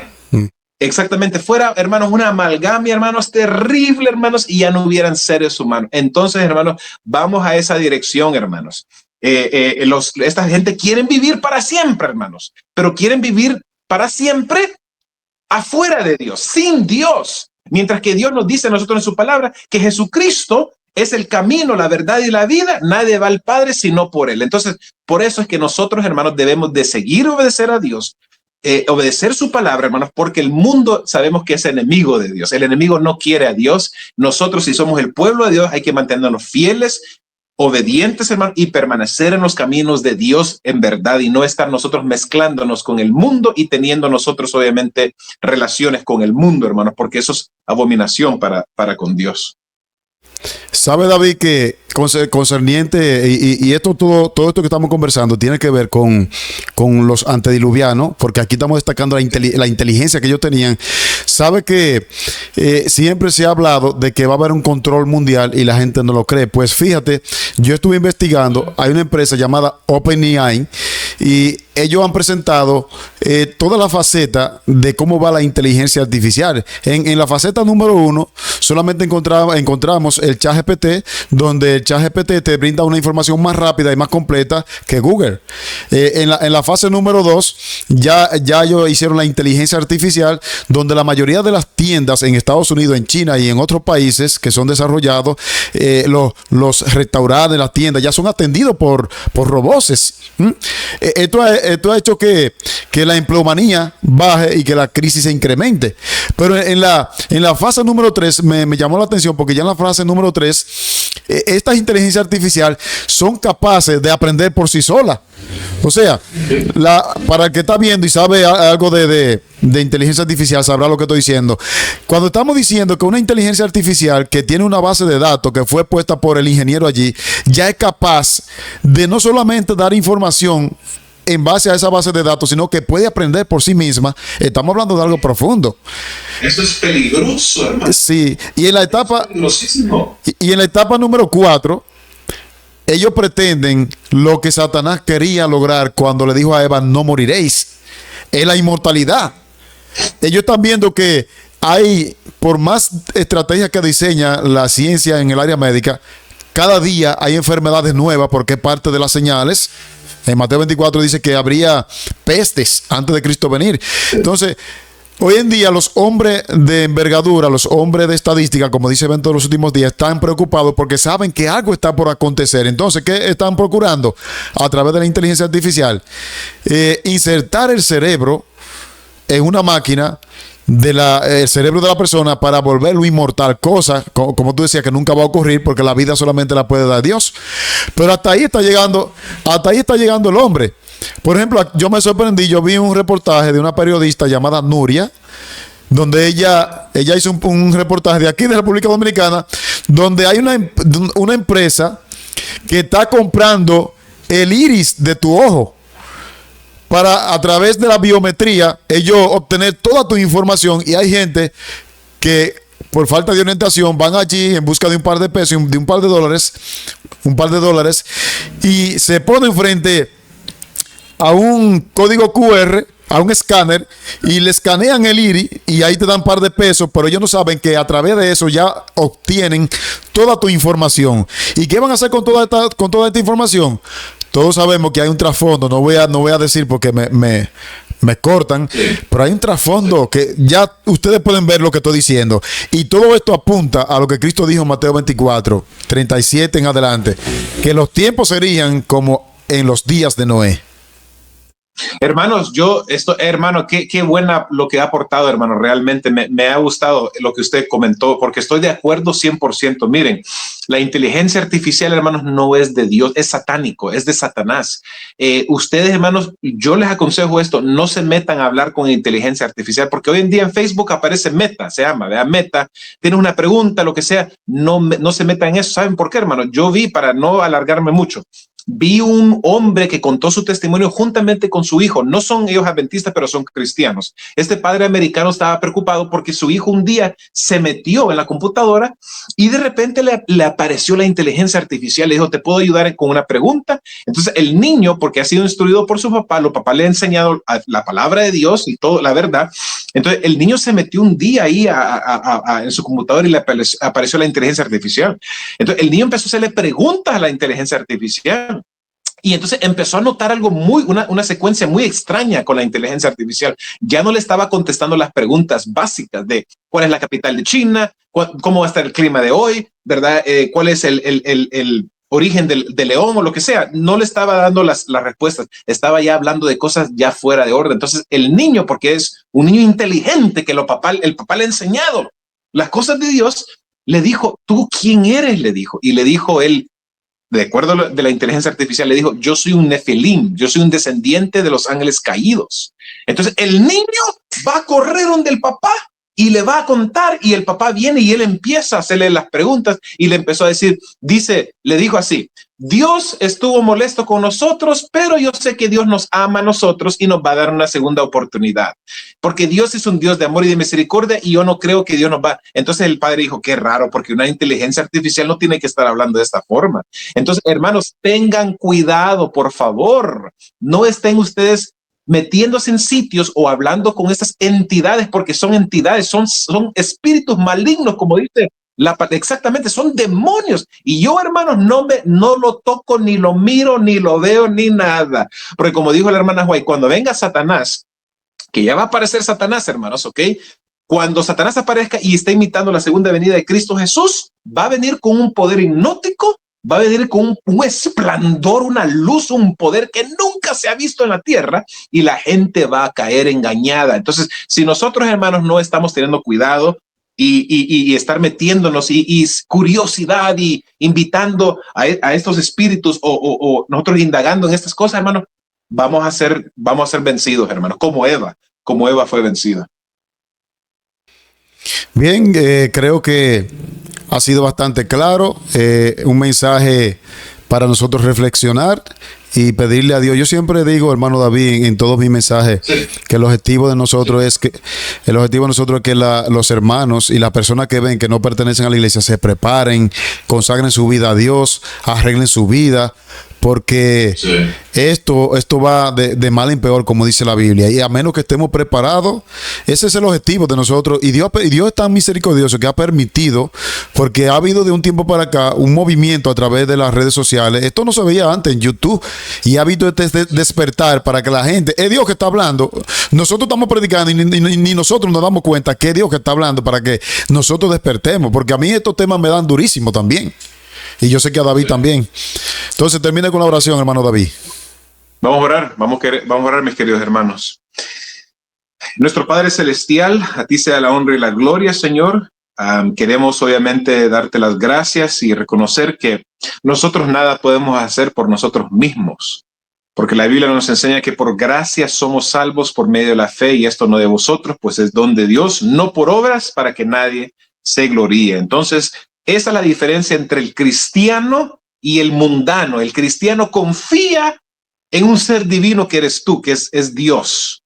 Exactamente, fuera, hermanos, una amalgamia, hermanos, terrible, hermanos, y ya no hubieran seres humanos. Entonces, hermanos, vamos a esa dirección, hermanos. Esta gente quieren vivir para siempre, hermanos, pero quieren vivir para siempre afuera de Dios, sin Dios. Mientras que Dios nos dice a nosotros en su palabra que Jesucristo es el camino, la verdad y la vida. Nadie va al Padre sino por él. Entonces, por eso es que nosotros, hermanos, debemos de seguir obedecer a Dios, obedecer su palabra, hermanos, porque el mundo sabemos que es enemigo de Dios. El enemigo no quiere a Dios. Nosotros, si somos el pueblo de Dios, hay que mantenernos fieles, obedientes, hermanos, y permanecer en los caminos de Dios en verdad, y no estar nosotros mezclándonos con el mundo y teniendo nosotros, obviamente, relaciones con el mundo, hermanos, porque eso es abominación para con Dios. Sabe, David, que concerniente, y esto, todo esto que estamos conversando tiene que ver con los antediluvianos, porque aquí estamos destacando la inteligencia que ellos tenían. Sabe que siempre se ha hablado de que va a haber un control mundial y la gente no lo cree. Pues fíjate, yo estuve investigando, hay una empresa llamada OpenAI y ellos han presentado toda la faceta de cómo va la inteligencia artificial. En la faceta número 1 solamente encontramos el ChatGPT, donde el ChatGPT te brinda una información más rápida y más completa que Google. En la fase número 2 ya ellos hicieron la inteligencia artificial, donde la mayoría de las tiendas en Estados Unidos, en China y en otros países que son desarrollados, los restaurantes, las tiendas ya son atendidos por robots. Esto ha hecho que la empleomanía baje y que la crisis se incremente. Pero en la fase número 3 me llamó la atención, porque ya en la fase número 3 estas inteligencias artificiales son capaces de aprender por sí solas. O sea, para el que está viendo y sabe algo de inteligencia artificial, sabrá lo que estoy diciendo. Cuando estamos diciendo que una inteligencia artificial que tiene una base de datos que fue puesta por el ingeniero allí, ya es capaz de no solamente dar información en base a esa base de datos, sino que puede aprender por sí misma. Estamos hablando de algo profundo. Eso es peligroso, hermano. Sí, y en la etapa número 4, ellos pretenden lo que Satanás quería lograr cuando le dijo a Eva: no moriréis. Es la inmortalidad. Ellos están viendo que hay, por más estrategias que diseña la ciencia en el área médica, cada día hay enfermedades nuevas, porque es parte de las señales. En Mateo 24 dice que habría pestes antes de Cristo venir. Entonces, hoy en día los hombres de envergadura, los hombres de estadística, como dice Evento de los últimos días, están preocupados porque saben que algo está por acontecer. Entonces, ¿qué están procurando? A través de la inteligencia artificial, insertar el cerebro en una máquina el cerebro de la persona para volverlo inmortal, cosa, como tú decías, que nunca va a ocurrir, porque la vida solamente la puede dar Dios. Pero hasta ahí está llegando el hombre. Por ejemplo, yo me sorprendí, yo vi un reportaje de una periodista llamada Nuria, donde ella hizo un reportaje de aquí de República Dominicana, donde hay una empresa que está comprando el iris de tu ojo, para, a través de la biometría, ellos obtener toda tu información. Y hay gente que, por falta de orientación, van allí en busca de un par de pesos, de un par de dólares, y se ponen frente a un código QR, a un escáner, y le escanean el iris, y ahí te dan un par de pesos, pero ellos no saben que a través de eso ya obtienen toda tu información. ¿Y qué van a hacer con toda esta información? Todos sabemos que hay un trasfondo, no voy a decir porque me cortan, pero hay un trasfondo que ya ustedes pueden ver lo que estoy diciendo. Y todo esto apunta a lo que Cristo dijo en Mateo 24, 37 en adelante, que los tiempos serían como en los días de Noé. Hermanos, hermano, qué buena lo que ha aportado, hermano. Realmente me ha gustado lo que usted comentó, porque estoy de acuerdo 100%. Miren, la inteligencia artificial, hermanos, no es de Dios, es satánico, es de Satanás. Ustedes, hermanos, yo les aconsejo esto: no se metan a hablar con inteligencia artificial, porque hoy en día en Facebook aparece Meta, se llama, vea, Meta, tienes una pregunta, lo que sea, no se metan en eso. ¿Saben por qué, hermano? Yo vi, para no alargarme mucho, vi un hombre que contó su testimonio juntamente con su hijo. No son ellos adventistas, pero son cristianos. Este padre americano estaba preocupado porque su hijo un día se metió en la computadora y de repente le apareció la inteligencia artificial. Le dijo: ¿te puedo ayudar con una pregunta? Entonces el niño, porque ha sido instruido por su papá, los papás le han enseñado la palabra de Dios y toda la verdad. Entonces el niño se metió un día ahí en su computadora y le apareció la inteligencia artificial. Entonces el niño empezó a hacerle preguntas a la inteligencia artificial. Y entonces empezó a notar algo una secuencia muy extraña con la inteligencia artificial. Ya no le estaba contestando las preguntas básicas de cuál es la capital de China, cómo va a estar el clima de hoy, ¿verdad? ¿Cuál es el origen del león o lo que sea? No le estaba dando las respuestas. Estaba ya hablando de cosas ya fuera de orden. Entonces el niño, porque es un niño inteligente que el papá le ha enseñado las cosas de Dios, le dijo: ¿tú quién eres? Le dijo. Y le dijo él, de acuerdo de la inteligencia artificial, le dijo: yo soy un nefilim, yo soy un descendiente de los ángeles caídos. Entonces el niño va a correr donde el papá y le va a contar, y el papá viene y él empieza a hacerle las preguntas y le empezó a decir, le dijo así: Dios estuvo molesto con nosotros, pero yo sé que Dios nos ama a nosotros y nos va a dar una segunda oportunidad. porque Dios es un Dios de amor y de misericordia y yo no creo que Dios nos va. Entonces el padre dijo, qué raro, porque una inteligencia artificial no tiene que estar hablando de esta forma. Entonces, hermanos, tengan cuidado, por favor. No estén ustedes metiéndose en sitios o hablando con estas entidades, porque son entidades, son espíritus malignos, como dice exactamente, son demonios. Y yo, hermanos, no lo toco, ni lo miro, ni lo veo, ni nada. Porque como dijo la hermana White, cuando venga Satanás, que ya va a aparecer Satanás, hermanos, ¿ok? Cuando Satanás aparezca y está imitando la segunda venida de Cristo Jesús, va a venir con un poder hipnótico, va a venir con un esplendor, una luz, un poder que nunca se ha visto en la tierra y la gente va a caer engañada. Entonces, si nosotros, hermanos, no estamos teniendo cuidado y estar metiéndonos y curiosidad y invitando a estos espíritus o nosotros indagando en estas cosas, hermanos, vamos a ser vencidos, hermanos, como Eva fue vencida. Bien, creo que ha sido bastante claro, un mensaje para nosotros reflexionar y pedirle a Dios. Yo siempre digo, hermano David, en todos mis mensajes, sí, que el objetivo de nosotros es que los hermanos y las personas que ven que no pertenecen a la iglesia se preparen, consagren su vida a Dios, arreglen su vida, porque sí, esto va de mal en peor, como dice la Biblia, y a menos que estemos preparados, ese es el objetivo de nosotros. Y Dios es tan misericordioso que ha permitido, porque ha habido de un tiempo para acá un movimiento a través de las redes sociales. Esto no se veía antes en YouTube, y ha habido este despertar para que la gente, es Dios que está hablando. Nosotros estamos predicando y ni nosotros nos damos cuenta que es Dios que está hablando, para que nosotros despertemos, porque a mí estos temas me dan durísimo también. Y yo sé que a David también. Entonces, termine con la oración, hermano David. Vamos a orar, vamos a orar, mis queridos hermanos. Nuestro Padre Celestial, a ti sea la honra y la gloria, Señor. Queremos obviamente darte las gracias y reconocer que nosotros nada podemos hacer por nosotros mismos, porque la Biblia nos enseña que por gracia somos salvos por medio de la fe, y esto no de vosotros, pues es don de Dios, no por obras, para que nadie se gloríe. Entonces, esa es la diferencia entre el cristiano y el mundano. El cristiano confía en un ser divino que eres tú, que es Dios,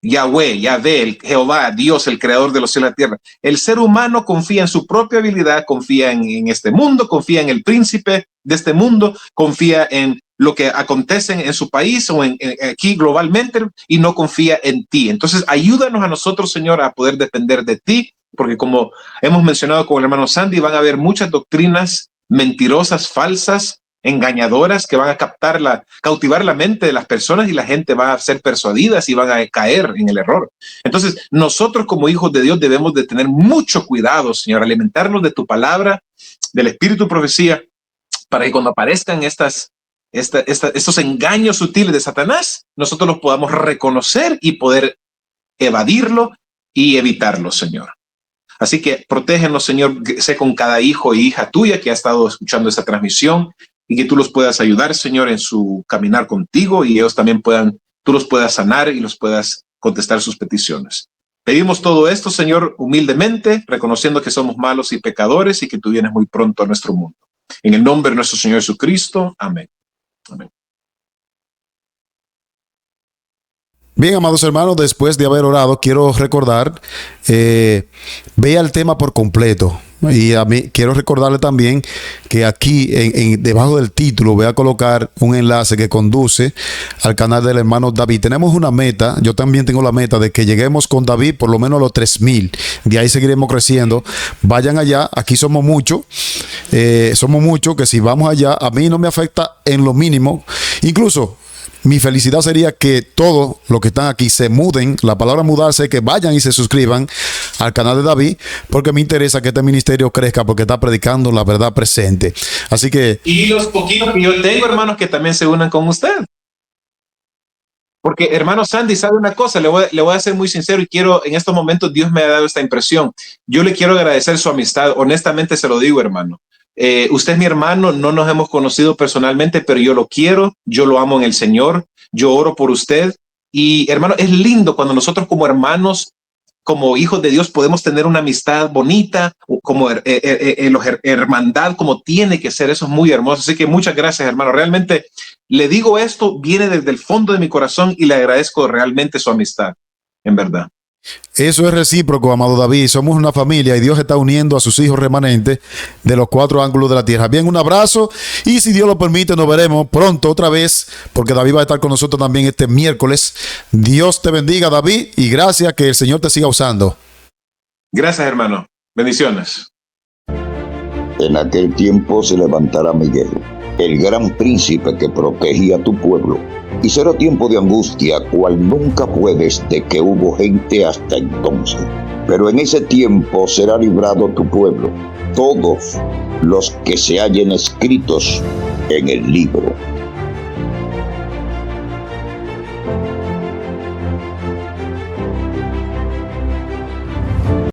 Yahweh, el Jehová, Dios, el creador de los cielos y la tierra. El ser humano confía en su propia habilidad, confía en este mundo, confía en el príncipe de este mundo, confía en lo que acontece en su país o aquí globalmente, y no confía en ti. Entonces, ayúdanos a nosotros, Señor, a poder depender de ti, porque como hemos mencionado con el hermano Sandy, van a haber muchas doctrinas mentirosas, falsas, engañadoras, que van a cautivar la mente de las personas, y la gente va a ser persuadidas y van a caer en el error. Entonces, nosotros como hijos de Dios debemos de tener mucho cuidado, Señor, alimentarnos de tu palabra, del espíritu de profecía, para que cuando aparezcan estos engaños sutiles de Satanás, nosotros los podamos reconocer y poder evadirlo y evitarlo, Señor. Así que protégenos, Señor, sé con cada hijo e hija tuya que ha estado escuchando esta transmisión, y que tú los puedas ayudar, Señor, en su caminar contigo, y ellos también tú los puedas sanar y los puedas contestar sus peticiones. Pedimos todo esto, Señor, humildemente, reconociendo que somos malos y pecadores y que tú vienes muy pronto a nuestro mundo. En el nombre de nuestro Señor Jesucristo. Amén. Amén. Bien, amados hermanos, después de haber orado, quiero recordar, vea el tema por completo. Y a mí quiero recordarle también que aquí, debajo del título, voy a colocar un enlace que conduce al canal del hermano David. Tenemos una meta, yo también tengo la meta de que lleguemos con David por lo menos a los 3,000. De ahí seguiremos creciendo. Vayan allá, aquí somos muchos, que si vamos allá, a mí no me afecta en lo mínimo. Incluso, mi felicidad sería que todos los que están aquí se muden. La palabra mudarse es que vayan y se suscriban al canal de David, porque me interesa que este ministerio crezca, porque está predicando la verdad presente. Así que... Y los poquitos que yo tengo, hermanos, que también se unan con usted. Porque, hermano Sandy, ¿sabe una cosa? Le voy a ser muy sincero, y quiero, en estos momentos Dios me ha dado esta impresión. Yo le quiero agradecer su amistad. Honestamente se lo digo, hermano. Usted es mi hermano, no nos hemos conocido personalmente, pero yo lo quiero, yo lo amo en el Señor, yo oro por usted. Y hermano, es lindo cuando nosotros como hermanos, como hijos de Dios, podemos tener una amistad bonita, como hermandad, como tiene que ser. Eso es muy hermoso. Así que muchas gracias, hermano. Realmente le digo esto, viene desde el fondo de mi corazón, y le agradezco realmente su amistad, en verdad. Eso es recíproco, amado David. Somos una familia y Dios está uniendo a sus hijos remanentes de los 4 ángulos de la tierra. Bien, un abrazo y si Dios lo permite nos veremos pronto otra vez porque David va a estar con nosotros también este miércoles. Dios te bendiga, David, y gracias, que el Señor te siga usando. Gracias, hermano. Bendiciones. En aquel tiempo se levantará Miguel, el gran príncipe que protegía a tu pueblo, y será tiempo de angustia, cual nunca fue desde que hubo gente hasta entonces. Pero en ese tiempo será librado tu pueblo, todos los que se hallen escritos en el libro.